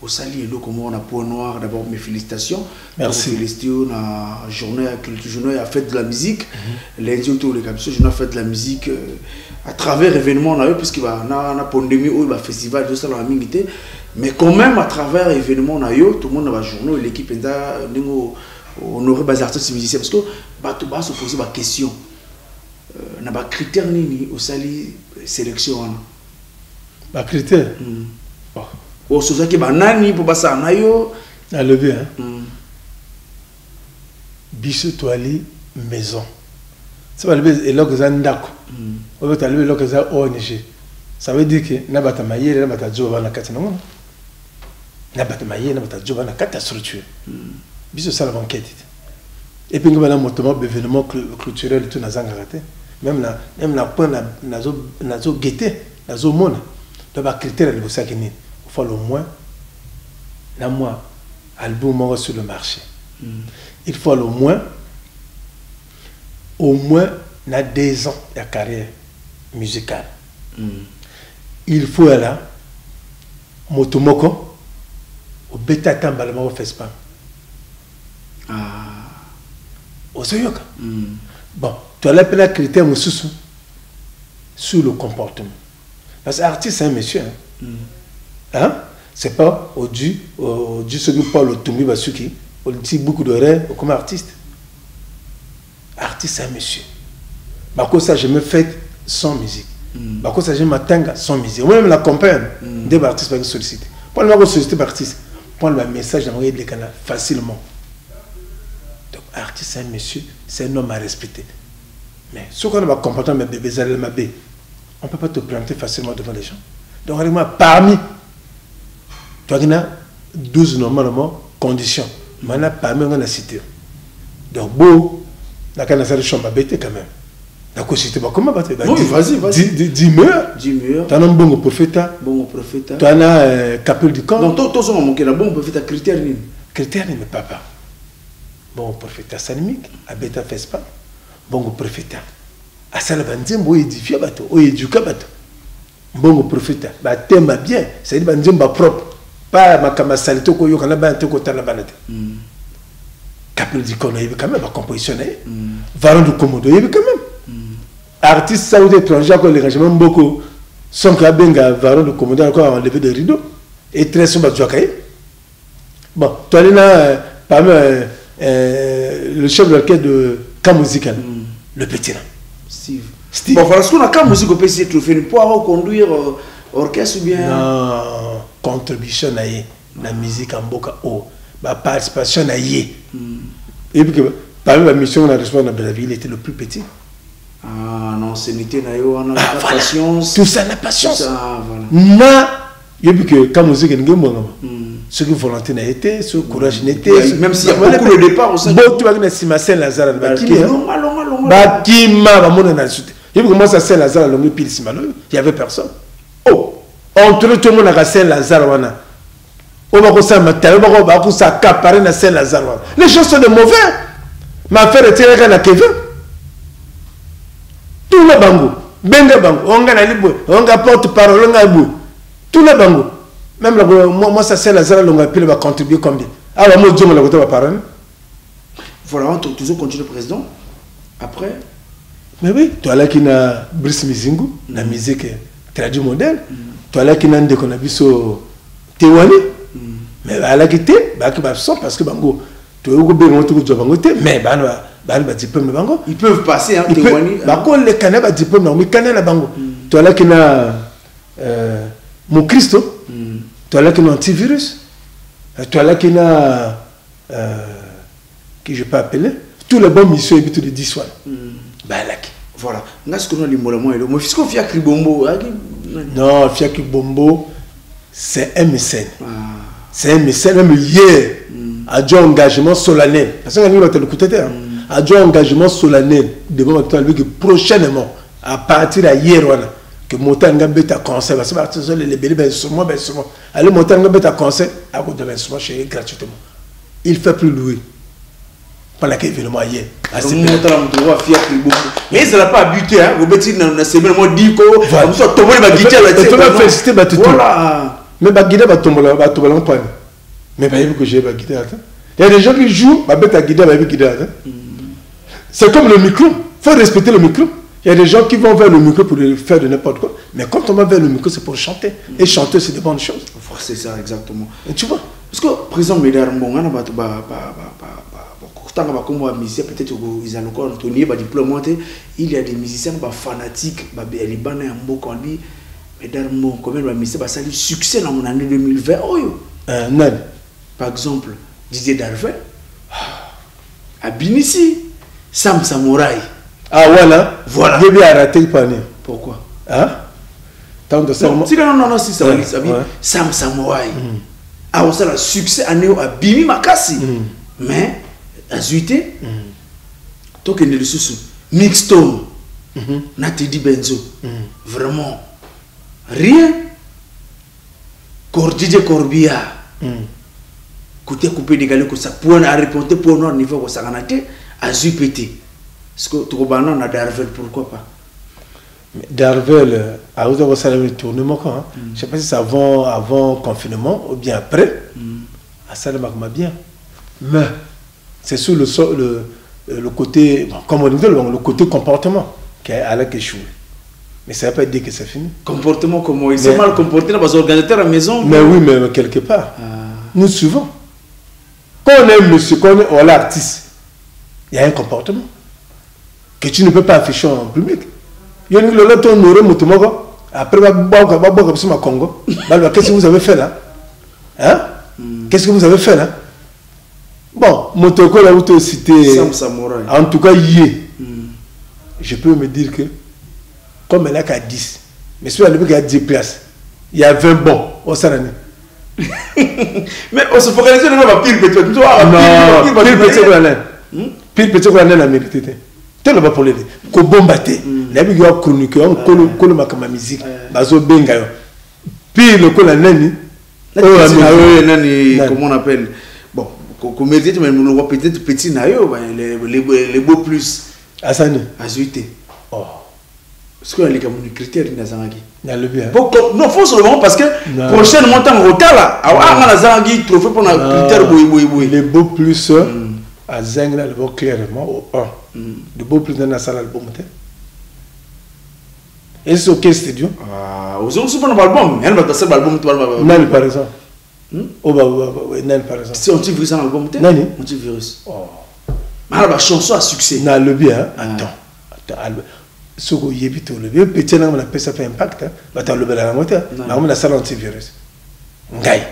au Sali et comme on a Point Noir, d'abord mes félicitations. Merci. Félicitations à la journée, à culture journée, à la fête de la musique. Lundi autour de la journée, fête de la musique à travers l'événement, puisqu'il y a une pandémie ou un festival de ça dans la minute. Mais quand même, à travers l'événement, tout le monde a la journée, l'équipe a honoré les artistes musiciens. Parce que tu vas se poser des questions. Il y a des critères au Sali sélection. Des critères? Bon, c'est ça qui est nani pour passer à yo. À lever, hein? Biche toile maison. Ça va lever et là que ça ndako. On va lever là que ça ONG. Ça veut dire que n'a pas ta maille, n'a pas ta job à la carte non. N'a pas ta maille, n'a pas ta job à la carte structure. Biche ça la banquette. Et puis nous allons monter événement culturel tout na zangaraté. Même la point nazo guetter, nazo mona. Donc les critères de ça qui il faut au moins la moi album sur le marché. Il faut au moins na 2 ans de carrière musicale. Il faut là motomoko au bêta tambalama au fespam. Au soyoka. Bon, tu as la peine à critère sur le comportement. Parce que l'artiste, c'est un monsieur. Hein? C'est pas au Dieu ce que Paul Otumbi Basuki, on dit beaucoup de rêves comme artiste. Artiste, c'est un monsieur. Par contre, ça, je me fais sans musique. Par contre, ça, je m'attends sans musique. Moi-même, la compagne des artistes qui solliciter. Pour le solliciter par artiste, prendre le message dans les canaux facilement. Donc, artiste, c'est un monsieur, c'est un homme à respecter. Mais ce qu'on a un comportement de bébé, on ne peut pas te planter facilement devant les gens. Donc, parmi, tu as 12 normalement conditions. Maintenant, parmi, on a la cité. Donc, beau, la canne chambre bête quand même. D'accord, c'était pas comment battre. Oui, vas-y. 10 murs. Tu as un bon prophète. Tu as un capel du camp. Donc, tous ont manqué la bon prophète à critère. Critère, mais papa. Bon prophète sanimique, à bêta fespa. Bon prophète. À Salabandien, bon édifié bateau, ou éduqué bateau. Bon prophète. Bah, thème bien, c'est-à-dire bandien propre. Pas ma camasalito ko yo kana ba te ko tala banate. Capel du camp, il y avait quand même la composition. Varon du Komodo, il y avait quand même. Artistes saoudis étrangers, les règlements beaucoup sont quand même Varon du Komodo encore enlevé de rideaux. Et très souvent, tu as bon, tu as là, parmi le chef de l'orchestre de camp musical, le petit là. Steve. Bon, voilà ce qu'on a camp musical au PC, tu fais pour conduire orchestre ou bien. Non, contribution à la musique en boca haut. Ma participation à y. Et puis, parmi la mission, on a reçu dans la ville, il était le plus petit. Ah non, c'est n'était on a la patience. Tout ça, la patience. Ça, voilà. Et puis que quand musique est ce que volonté n'a été, ce courage n'était. Même s'il y a beaucoup de départ au sein de. Bon, tu vas venir si ma Saint-Lazare, et puis comment ça Saint-Lazare, il n'y avait personne. Oh, entre tout le monde à Saint-Lazare, on va accaparer na Saint-Lazare. Les gens sont de mauvais. Ma frère était à Kevin. Tout le bango. Benga bango. On a libre. On a porte-parole. On a bou. Tout le bango. Même moi, ça Saint-Lazare, on a pu contribuer combien? Alors, moi, je vais la parole. Voilà, on toujours continue le président. Après. Mais oui, toi là qui n'a Brice Mizingu, la musique traduit modèle. Toi là qui n'a un déconnabiso Tewani. Mais à la quitté, parce que bango, tu es au gouvernement de bango, mais ils peuvent passer, hein, bango, les canets diplôme, mais canets la bango. Tu as là qui n'a mon Christo, tu as là qui n'a antivirus, tu as là qui n'a que je peux appeler, tous les bons missions et puis tous les 10 soirs. Voilà. Est-ce que nous avons dit que Fiacre Bombo. Non, Fiacre Bombo, c'est un mécène. C'est un mécène, même hier, a dû engagement solennel. Parce que nous avons écouté, a dû engagement solennel devant que prochainement, à partir d'hier, que monter un bêta conseil, parce que les bébés sont moi, allez monter un bêta conseil, à cause de l'instrument chez gratuitement. Il fait plus louer. Pendant qu'il événement hier. Mais ça n'a pas habité, hein. Vous mettez dans la semaine, moi, dit que voilà. Vous avez tombé la guitare, tu vas féliciter, voilà. Mais la guitare va tomber en panne. Mais pas que j'ai la guitare. Il y a des gens qui jouent, la guitare, c'est comme le micro. Il faut respecter le micro. Il y a des gens qui vont vers le micro pour faire de n'importe quoi. Mais quand on va vers le micro, c'est pour chanter. Et chanter, c'est de bonnes choses. C'est ça, exactement. Et tu vois? Parce que, par exemple, peut-être il y a des musiciens fanatiques, combien de musiciens ça a eu succès dans mon année 2020. Par exemple, Didier Darvin, à Binissi, Sam Samouraï. Ah voilà. Voilà. Il a raté le panier. Pourquoi? Hein? Tant de ça. Non, si ça va, Sam Samouraï. Ah, on a le succès à Néo à Bimi Makasi. Mais, à Zuité, tant qu'il y a des sous Mixtone, Natidi Benzo, vraiment, rien. Didier Corbia, côté coupé de galets, que ça pourrait répondre pour notre niveau, que ça en a été, à Zuité. Est-ce que tu as un Darvel, pourquoi pas? Darvel, à vous avoir salé le tournement, je ne sais pas si c'est avant confinement ou bien après. À ça, le magma bien. Mais c'est sur le côté, bon, comme on dit, le côté comportement qui est à la question. Mais ça ne veut pas dire que c'est fini. Comportement comment? Il s'est mal comporté dans les organisateurs à la maison? Mais oui, mais quelque part. Nous suivons. Quand on est monsieur, quand on est l'artiste, il y a un comportement que tu ne peux pas afficher en public. Il y a une autre après, Congo. Qu'est-ce que vous avez fait là? Hein? Qu'est-ce que vous avez fait là? Bon, Motoko là où tu as cité. En tout cas, je peux me dire que, comme elle a qu'à 10, mais si elle a 10 places, il y a 20 bons au Sarani. Mais on se focalise sur le pire petit. Non, pire petit que la naine. Pire petit que la naine a mérité. Tu ne vas pas pour l'aider. Ko bombaté. La vie est chronique. On colle ma musique. Bazo benga. Pire le col la naine. Comment on appelle? Bon, comme je disais, mais nous voit peut-être petit naïo, les beaux plus. Asane. Azuité. Oh. Est-ce qu'il y a des critères dans Zanagi? Non, faut seulement parce que prochainement, en retard là, on a Zanagi trophée pour un critère boui. Les beaux plus à Zengla, le beau clairement au 1. Le beau plus dans la salle album. Et c'est quel studio? Ah, vous avez un album. Il y a un album. Non, par exemple. Oh, non, par exemple. C'est un petit virus dans l'album. Non, un petit virus. Oh. Mais la chanson a succès. Non, le bien. Attends. Ce que vous avez tout le bien, petit nom, ça fait impact. Attends, le bien à la moitié. On a salle antivirus. Ngaï.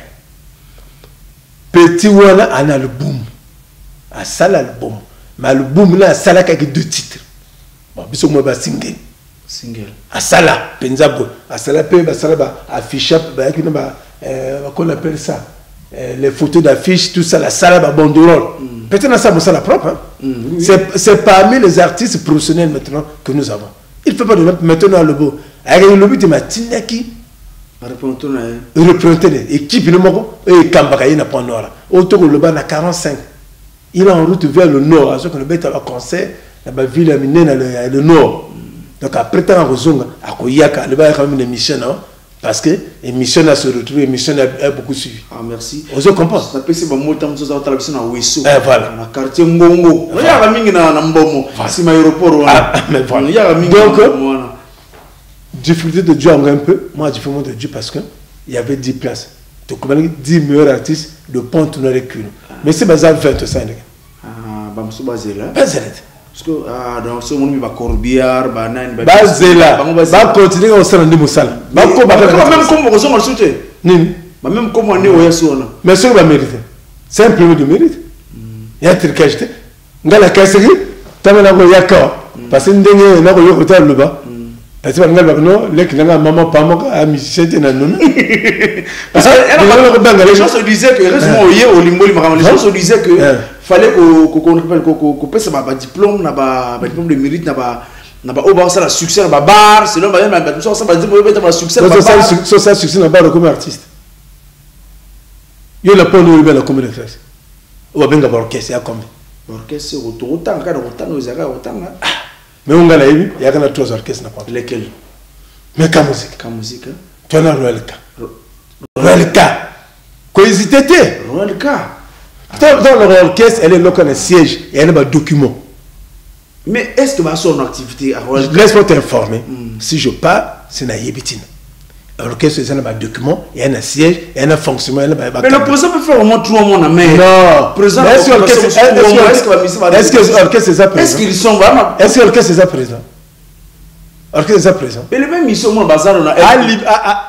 Petit ouana, on a le boom. À salle album. Mais le boom là, salle avec 2 titres. Bon, bisous moi ba single. À Sala, Penzabo, à Sala, affiche, qu'on appelle ça, les photos d'affiches, tout ça, la Sala, banderole. Peut-être ça, c'est la propre. C'est parmi les artistes professionnels maintenant que nous avons. Il ne faut pas de maintenant le beau. Avec le but de ma Tindaki, représenter l'équipe, et Kambakaï n'a pas nord. Autour de le bas, à 45. Il est en route vers le nord, à ce que le bête a un concert, la ville à le nord. Donc après tant à Rozonga, à Koyaka, le bail quand même une émission, parce que l'émission a se retrouvé, l'émission a beaucoup suivi. Ah merci. Vous comprenez? Ça peut c'est bon mot temps sur la télévision à Wesso. Voilà. Dans quartier Ngongo. Il y a mingi na Mbomo. C'est ma aéroport. Ah mais voilà. Il y a mingi. Donc difficulté de Dieu un peu. Moi difficulté de Dieu parce que il y avait 10 places. Donc comment 10 meilleurs artistes de pont tourner avec nous. Mais c'est basé 25. Ah bamso basé là. Basé. Parce que dans ce monde, il va corbiar, banane, Bazela, va continuer au sein de Moussala. Même comme on s'en soutient. Même comme on est au Yassou. Mais ce que va mériter, c'est un premier de mérite. Il y a un tricage. ngala kasiri tamana ko yaka parce que ndenge na ko yokota luba parce que ngala no lek nga maman pamo a musicien na non parce que les gens se disaient que heureusement hier au Limbo les gens se disaient que fallait qu'on passe ba diplôme na ba diplôme de mérite na ba oba ça la succès na ba bar sinon ba ça ba dire succès na ba ça succès na ba comme artiste yo la pone le comme le frère ou benga ba orchestre ya comme orchestre autant quand autant aux ara autant mais on gala ibi ya kana 3 orchestres na quoi lesquels mais ka musique tu as Royal K quoi hésité Royal K dans l'orchestre elle est là comme un siège et elle a un document. Mais est-ce que ma son activité à Royal K laisse-moi t'informer si je parle c'est na yebitine l'orchestre c'est un document il y a un siège il y a un fonctionnement mais le président peut faire au moins tout le monde en main non président est-ce que l'orchestre c'est ça présent est-ce qu'ils sont vraiment est-ce que l'orchestre c'est ça présent orchestre c'est ça présent mais le même ils sont mon bazar on a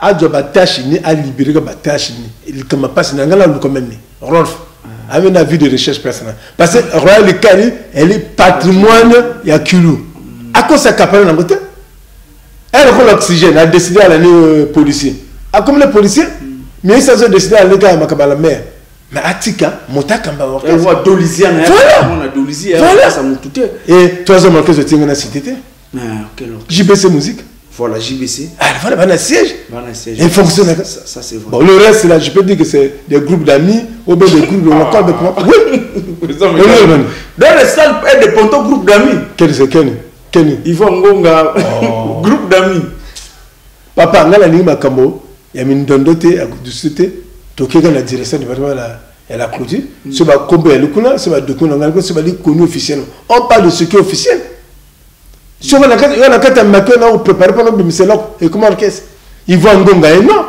a job attachini a libéré comme attachini il comme passe n'angala le quand même Rolf avait une avis de recherche personnelle parce que Royal Kali elle est patrimoine il y a Kulu à cause ça capable dans côté elle a l'oxygène a décidé à l'année policier a comme les policiers mais ça ont décidé à aller à Makabala mer mais Atika Motaka Mba elle voit Dolizia on a Dolizia ça me tout et toi ça marqué ce tient na cité JBC musique voilà JBC voilà ben un siège il fonctionne ça c'est vrai bon le reste là je peux dire que c'est des groupes d'amis ou bien des groupes de encore de oui dans les salles et des pontos groupes d'amis quel c'est Kenny Yvon Ngonga groupe d'amis papa ngala ni makambo ya mindondote à du cité tokeka la direction du département la clôture ce va combien le kuna ce va document ngala ce va dire connu officiellement on parle de ce qui est officiel sur la carte maintenant on prépare pas le bimiselo et comment orchestre Yvon Ngonga et non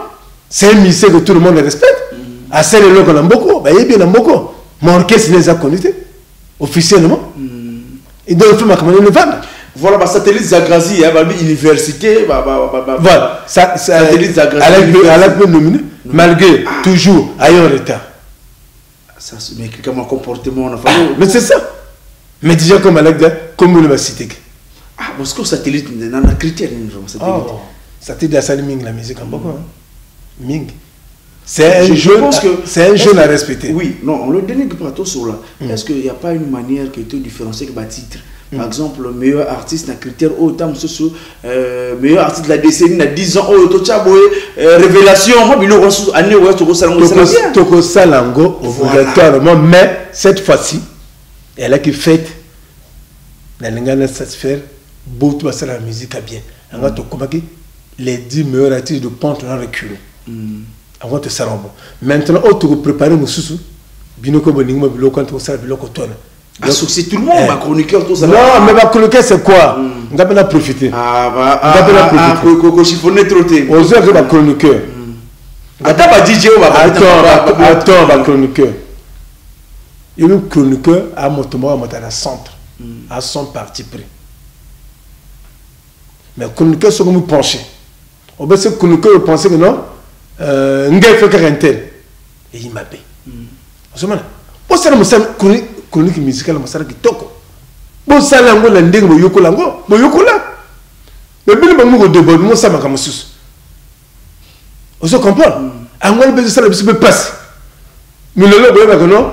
c'est un ministère que tout le monde respecte à celle là qu'on a beaucoup bah il bien a beaucoup mon orchestre les a connus officiellement et donc il faut m'accompagner le vendre. Voilà, bah, satellite Zagrazi, université, voilà, satellite Zagrazi. Elle a été nominée, malgré toujours ailleurs l'état. Ça, mais quelqu'un m'a comportement, mais c'est ça. Mais déjà, comme elle a dit, comme on l'a cité. Ah, parce que satellite, il y a un critère. Satellite de la salle Ming, la musique, en beaucoup. Ming. C'est un jeune à respecter. Oui, non, on le dénigre pas tout sur là. Est-ce qu'il n'y a pas une manière qui est différenciée que le titre? Par exemple, le meilleur artiste, un critère autant meilleur artiste de la décennie, a 10 ans, révélation, moi, Toko Salango, obligatoirement, mais cette fois-ci, elle a qui fait, elle a satisfaire beaucoup de la musique à bien. Les 10 meilleurs artistes de Pont ont reculé. Avant de ça, maintenant, on te prépare nos sous, binoko boningmo biloko quand on sait biloko tonne. Associer tout le monde, ma chroniqueur, tout ça. Non, mais ma chroniqueur, c'est quoi? On va bien profiter. Coco chiffonné trotté. On sait que ma chroniqueur. Attends, ma DJ, attends, ma chroniqueur. Il y a un chroniqueur à Motomo, à la centre, à son parti pris. Mais chroniqueur, c'est comme pencher. On va se chroniqueur penser que non, il fait qu'un tel. Et il m'a payé. On se dit, on s'est dit, chronique musicale masala kitoko bo sala ngo la ndenge bo yokola mais bili bango ko debord mo sama ka mususu on se comprend angol be sala bisu be passe mais le lobo ba kono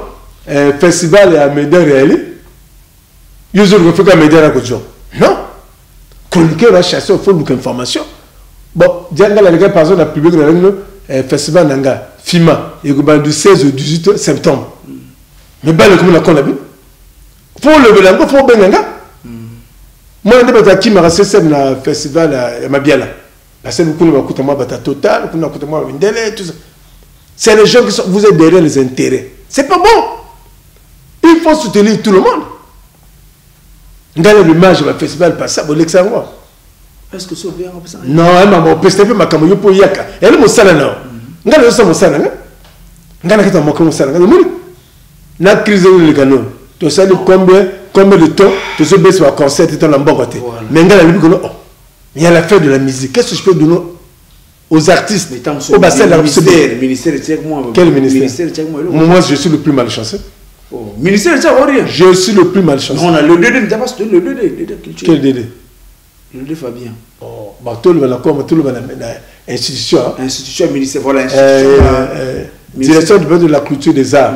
festival à Médère réel yuzo ko fika Médère ko jo non chroniqueur va chasser faut beaucoup information bon jangala les gars par exemple la public le festival nanga FIMA et du 16 au 18 septembre. Mais ben comme on a connu, faut le belango, faut benanga. Moi on est qui m'a rassé na festival à Mabiala. La scène où on va coûter moi bata total, on a coûté moi une délai tout ça. C'est les gens qui sont vous êtes derrière les intérêts. C'est pas bon. Il faut soutenir tout le monde. Dans l'image du festival passé au Luxembourg. Est-ce que c'est bien ça? Non, elle m'a posté ma camoyo pour yaka. Elle me sala non. Ngala ça mo sala nga. Ngala kita mo ko sala nga. La crise de l'économie. Tu sais combien de temps tu sais baisser un concert et tu l'as embarqué. Mais il y a la fête de la musique. Qu'est-ce que je peux donner aux artistes? Au bassin de la ministère, quel ministère? Moi, je suis le plus malchanceux. Oh, ministère ça rien. Je suis le plus malchanceux. Non, on a le DD, ne pas le DD culture. Quel DD? Le DD Fabien. Oh, bah tout le monde tout le monde institution. Institution ministère voilà institution. Direction de la culture des arts.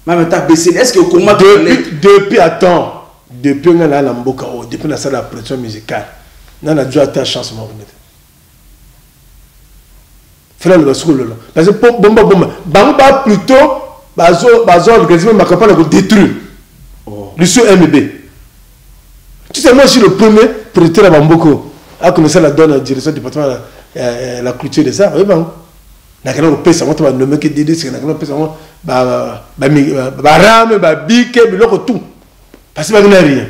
Même t'as baissé. Est-ce que comment depuis attends, depuis on a la mboka, depuis on a la production musicale. On a déjà ta chance moi venir. Frère le bascule là. Parce que bomba plutôt bazo organiser ma campagne pour détruire. Le sous MB. Tu sais moi je suis le premier préteur à Bamboko à commencer la donne à la direction du département la culture des arts. Oui bon. Nakana ko pesa moto ba nommer que DD c'est nakana pesa mo ba rame ba bike biloko tout. Parce que ba n'a rien.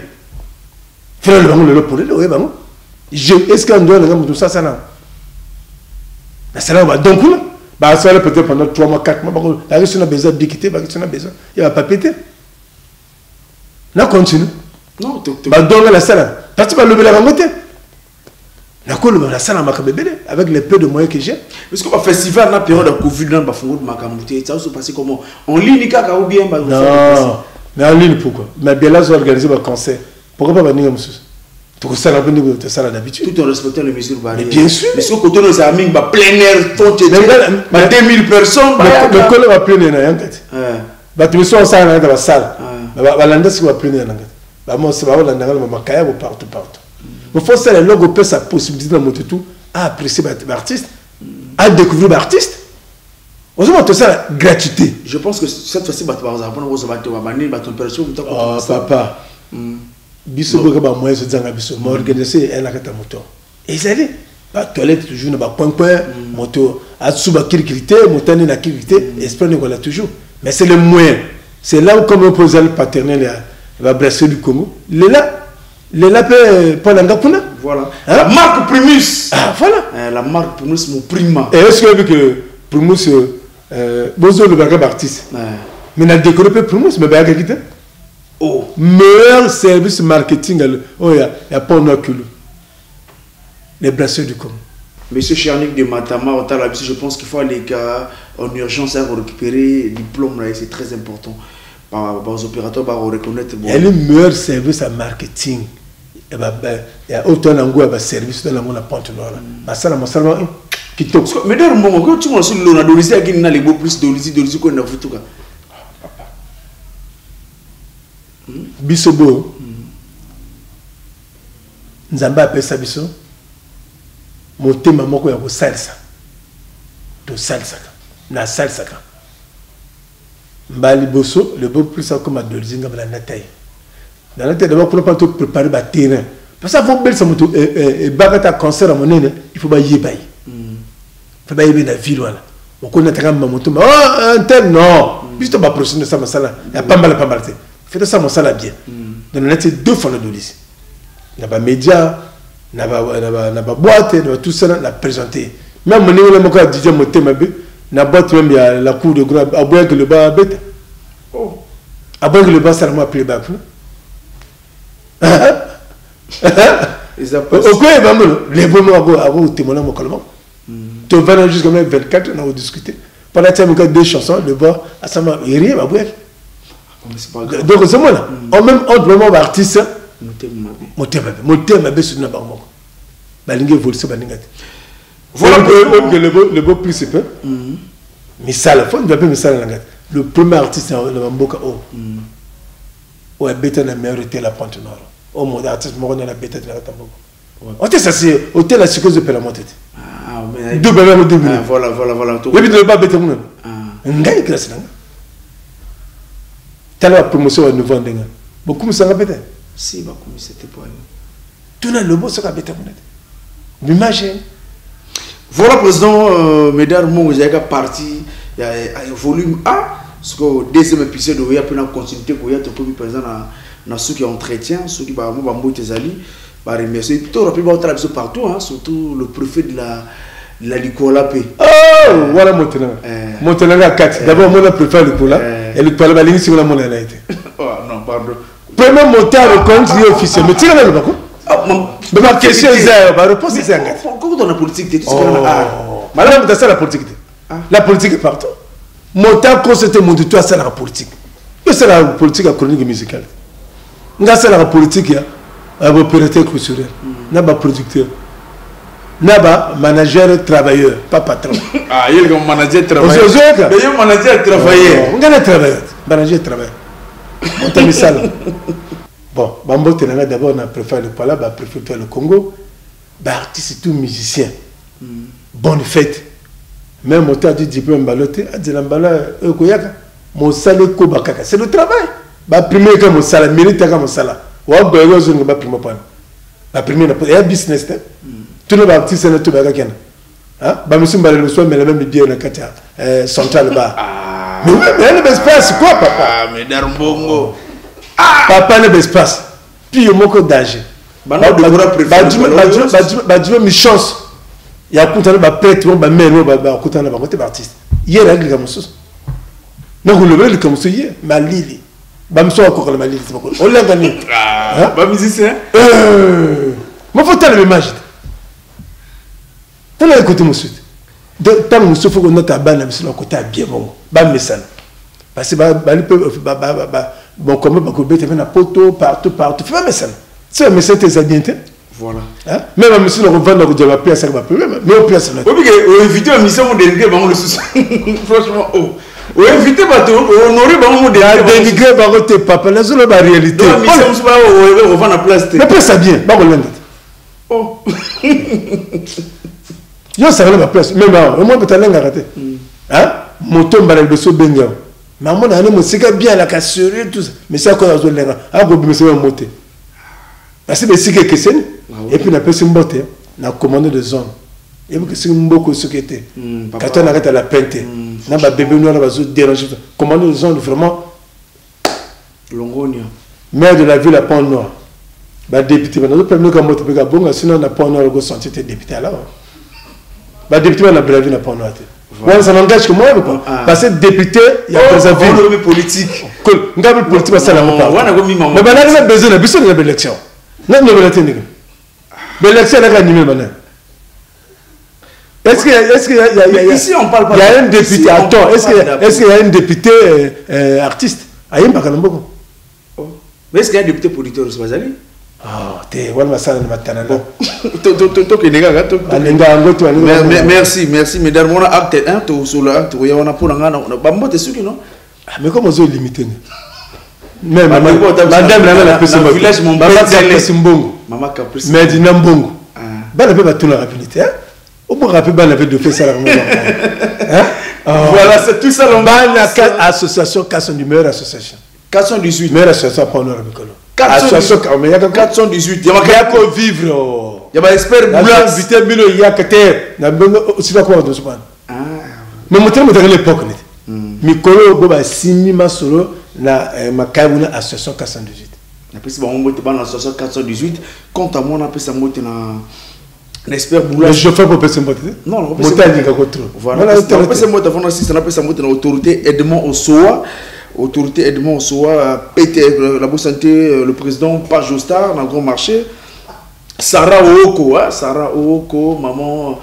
Frère le bango le pour le oui bango. Est-ce qu'on doit regarder tout ça ça là? La salle va donc bah ça peut-être pendant 3 mois 4 mois la question a besoin d'équité bah question a besoin il va pas péter. Là continue. Non, bah donc la salle parce que le la monter. La salle m'a avec les peu de moyens que j'ai. Parce que le festival dans la période de Covid là bah fongo de Makamouté ça se passer comment en ligne kaka ou bien bah non mais en ligne pourquoi mais bien là j'ai organisé un concert pourquoi pas venir monsieur tout ça là d'habitude tout en respectant les mesures barrières. Mais bien sûr mais ce côté nos amis bah plein air font 2000 personnes mais quand va plein air en fait bah tu me sens ça dans la salle bah l'anda c'est va plein air en fait bah moi c'est va l'anda dans ma carrière partout il faut ça les logo peut sa possibilité de monter tout à apprécier l'artiste à découvrir l'artiste aujourd'hui tout ça gratuité. Je pense que cette fois-ci bah tu vas apprendre aux amateurs à manier bah ton personne oh papa biso boka ba moyen se dzanga biso ma organiser un akata moto ezali ba toilette toujours na ba point moto atsuba kirikirité motani na kirikirité esprit qu'on a toujours mais c'est le moyen c'est là où comme opposant le paternel va brasser du Congo les là peut pendant kuna voilà la marque Primus voilà la marque Primus mon prima et est-ce que vu que Primus bozo le bagage artiste mais na décorer Primus mais ba yakita. Oh, meilleur service marketing, il y a pas un ocule. Les brasseurs du Congo. Monsieur Chernik de Matama, je pense qu'il faut aller en urgence à récupérer le diplôme, c'est très important. Les opérateurs vont reconnaître. Il y a le meilleur service à marketing. Il y a autant de service dans la pente noire. Mais dans le moment, quand tu m'as dit que l'on a donné les beaux plus de qu'on a vu tout. Bisobo nzamba apesa biso motema moko ya kosalisa to salisaka na salisaka mbali boso le beau plus comme adolzinga la nataille dans la tête d'abord pour pas tout préparer ba terrain parce que faut belle ça moto et bagata concert à monene il faut ba yebai faut ba yebai na ville wala on connaît ta gamme moto oh un tel non biso ba procéder ça masala ya pambala pambalate faites ça mon sala bien dans la tête deux fois la dolice n'a pas média n'a pas boîte tout ça la présenter même mon niveau le encore DJ moté ma be n'a boîte même il y a la cour de gros à boire que le bas bête oh à boire que le bas ça m'a appelé back ils appellent au quoi les bons avant témoin mon collement tu vas jusqu'à 24 on a discuté pendant que tu as deux chansons le bas à ça m'a rien à boire. Donc c'est moi là en même autre moment artiste moté sur na bango balingue volse balinga voilà le beau principe mais ça la fois on doit pas ça là le premier artiste le mboka o beta na mérité la pente nord au mode artiste mo na la beta de la tamboko on te ça c'est hôtel la psychose de Pelamonte ah mais deux bébés au début voilà tout et puis le pas beta mon ngai classe là la promotion à nouveau ndenge beaucoup me sanga peut-être si bah comme c'était pas tout na le beau ça bête mon l'image voilà président mesdames mon j'ai parti il y a volume A ce que deuxième épisode où il y a plein de continuité où il y a tout président na ceux qui entretien ceux qui bah moi bah mbote zali bah remercier plutôt rapidement travailler partout hein surtout le préfet de la Licola P. Oh voilà maintenant à 4 d'abord moi le préfet Licola et le parle balingi sur la monnaie là été oh non pardon premier monteur le compte officiel mais tu l'as pas quoi mais ma question est ma réponse c'est pourquoi dans la politique tu sais madame dans ça la politique est partout monteur quand c'était mon toi ça la politique C'est la politique chronique musicale. C'est la politique opérateur culturel. N'a pas producteur. N'a pas manager travailleur, pas patron. Ah, il y a un manager travailleur. Il y a un manager travailleur. On a un travailleur. Manager travailleur. On t'a mis ça là. Bon, d'abord on a préféré le Pala, on a préféré faire le Congo. Artiste, tout musicien. Bonne fête. Même on t'a dit diplôme baloté, a dit l'ambala, mon salaire c'est le travail. Premier comme mon salaire, mérite comme mon salaire. Ou à Boyo, je ne vais pas primer point. La première, il y a business. Tout le monde c'est tout le monde. Bah monsieur Mbalé le soir, mais le même bien le quartier central bas. Mais oui, mais il y a l'espace quoi, papa? Ah, mais Darmbongo. Papa n'a d'espace. Puis il y a beaucoup d'âge. Bah tu veux une chance. Il y a un ba prêtre, ba mère, ba kutana ba côté artiste. Hier avec comme ça. Non, vous le voyez comme ça hier, Malili. Ba mso encore le Malili, c'est pas. On l'a gagné. Ah, ba musicien. Moi faut tellement image. T'as là écouter monsieur. Tant monsieur faut qu'on note à ban monsieur côté bien bon. Ba message. Parce que bon comme ba ko bete na poto partout. Fais un message. C'est un message tes habités. Voilà. Même un monsieur ne revend pas de la pièce, ça va problème. Mais au pièce là. Oui, on invite un monsieur mon dénigré bango le sous. Franchement, on invite pas tout, on aurait bango mon dénigré bango tes papa, la zone la réalité. Non, monsieur on se va on vend la place. Mais pas ça bien, bango l'ende. Oh. Yo ça va la place, même au moins peut-être l'enga raté. Moto mbala le so benga. Maman a ane musique bien la casserie tout ça. Mais ça quoi la zone l'enga. Ah go monsieur monter. Parce que c'est quelque chose. Et puis, on a fait une botte, on a commandé des zones. Et puis, c'est une botte qui était. Quand on arrête à la peinte, on a bébé noir, on a dérangé. Commandé des zones vraiment. Longonia. Maire de la ville à Pont-Noir. Député, on a premier comme bon, sinon on a Pont-Noir, on a senti député là. Député, on a la ville à Pont-Noir. Ça n'engage que moi, parce que député, il y a des avis politiques. On a une politique, ça n'a pas. Mais on a besoin de l'élection. Non, non, non, mais l'élection est animée maintenant. Est-ce qu'il y a ici on parle pas. Il y a un député. Attends, est-ce qu'il y a un député artiste? Aïe, mais est-ce qu'il y a un député producteur au Bazali? Ah, t'es voilà ça dans matana. Merci, mesdames. On a acte 1, tout sur l'acte, on a pour la gana, on a bambo, t'es sûr que non? Mais comment vous limité? Mais madame la personne dans le village mon maman caprice mbongo maman caprice mais dit mbongo ba la tout la rapidité hein au bon rapide ba la de faire ça hein voilà c'est tout ça la association 418 meilleure association pour nous association 418 il y a quoi vivre il y a expert boula vite milo il y a que na aussi pas quoi de ce point mais mon terme de l'époque mikolo go ba simi masolo na makabuna association 418 na pesi ba ngote ba na association 418 compte à moi na pesa ngote na expert boula je fais pour pesa ngote non non pesa ngote ko trop voilà pesa ngote fona si na pesa ngote na autorité Edmond Osoa PT la bonne santé le président Page Jostar dans grand marché Sarah Ooko maman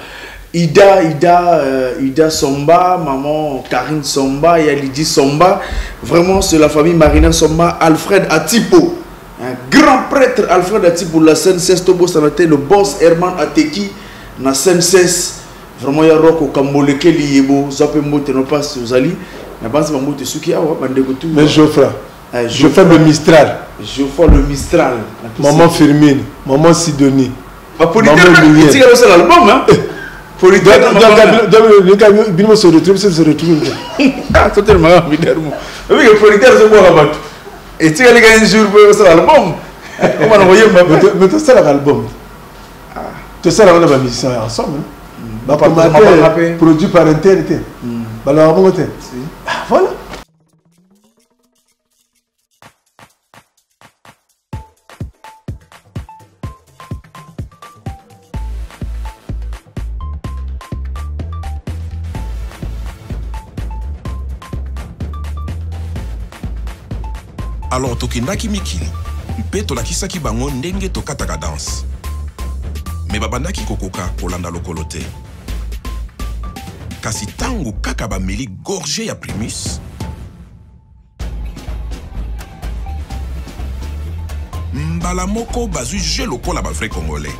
Ida Somba, maman Karine Somba, il y a Lydie Somba. Vraiment, c'est la famille Marina Somba, Alfred Atipo. Un grand prêtre, Alfred Atipo, la CNCS, Tobo Sanate, le boss Herman Ateki, la CNCS. Vraiment, il y a Roko Kamboleke, Liebo, Zape Mote, non pas aux Ali. La base de Mote Suki, mais Geoffroy le Mistral. Geoffroy le Mistral. Maman Firmine, maman Sidonie. Maman Lilienne. C'est l'album, hein? Donc, se retrouve. Ah, totalement, évidemment. Oui, le producteur se voit rabattre. Et tu as les gars un jour pour faire l'album. On va envoyer mais tu sais l'album. Tu sais la musicien ensemble. Produit par intérêt. Voilà. Alors tokendaki mikili mpe tolakisaki bango ndenge tokataka danse me babandaki kokoka kolanda lokolo te kasi tango kaka bameli gorge ya Primus mbala moko bazui je lokola ba vrai congolais.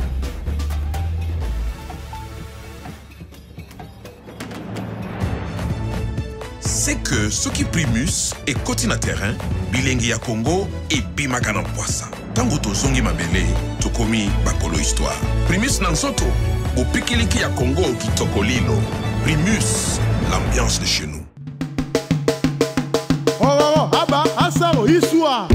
C'est que Soki Primus et Kotina Terrain, bilingi ya Congo et bimaka na poisa. Tango tozongi mabele, tokomi bakolo histoire. Primus nansoto, au pikiliki ya Congo kitokolino. Primus, l'ambiance de chez nous. Oh, aba, asaro, iswa.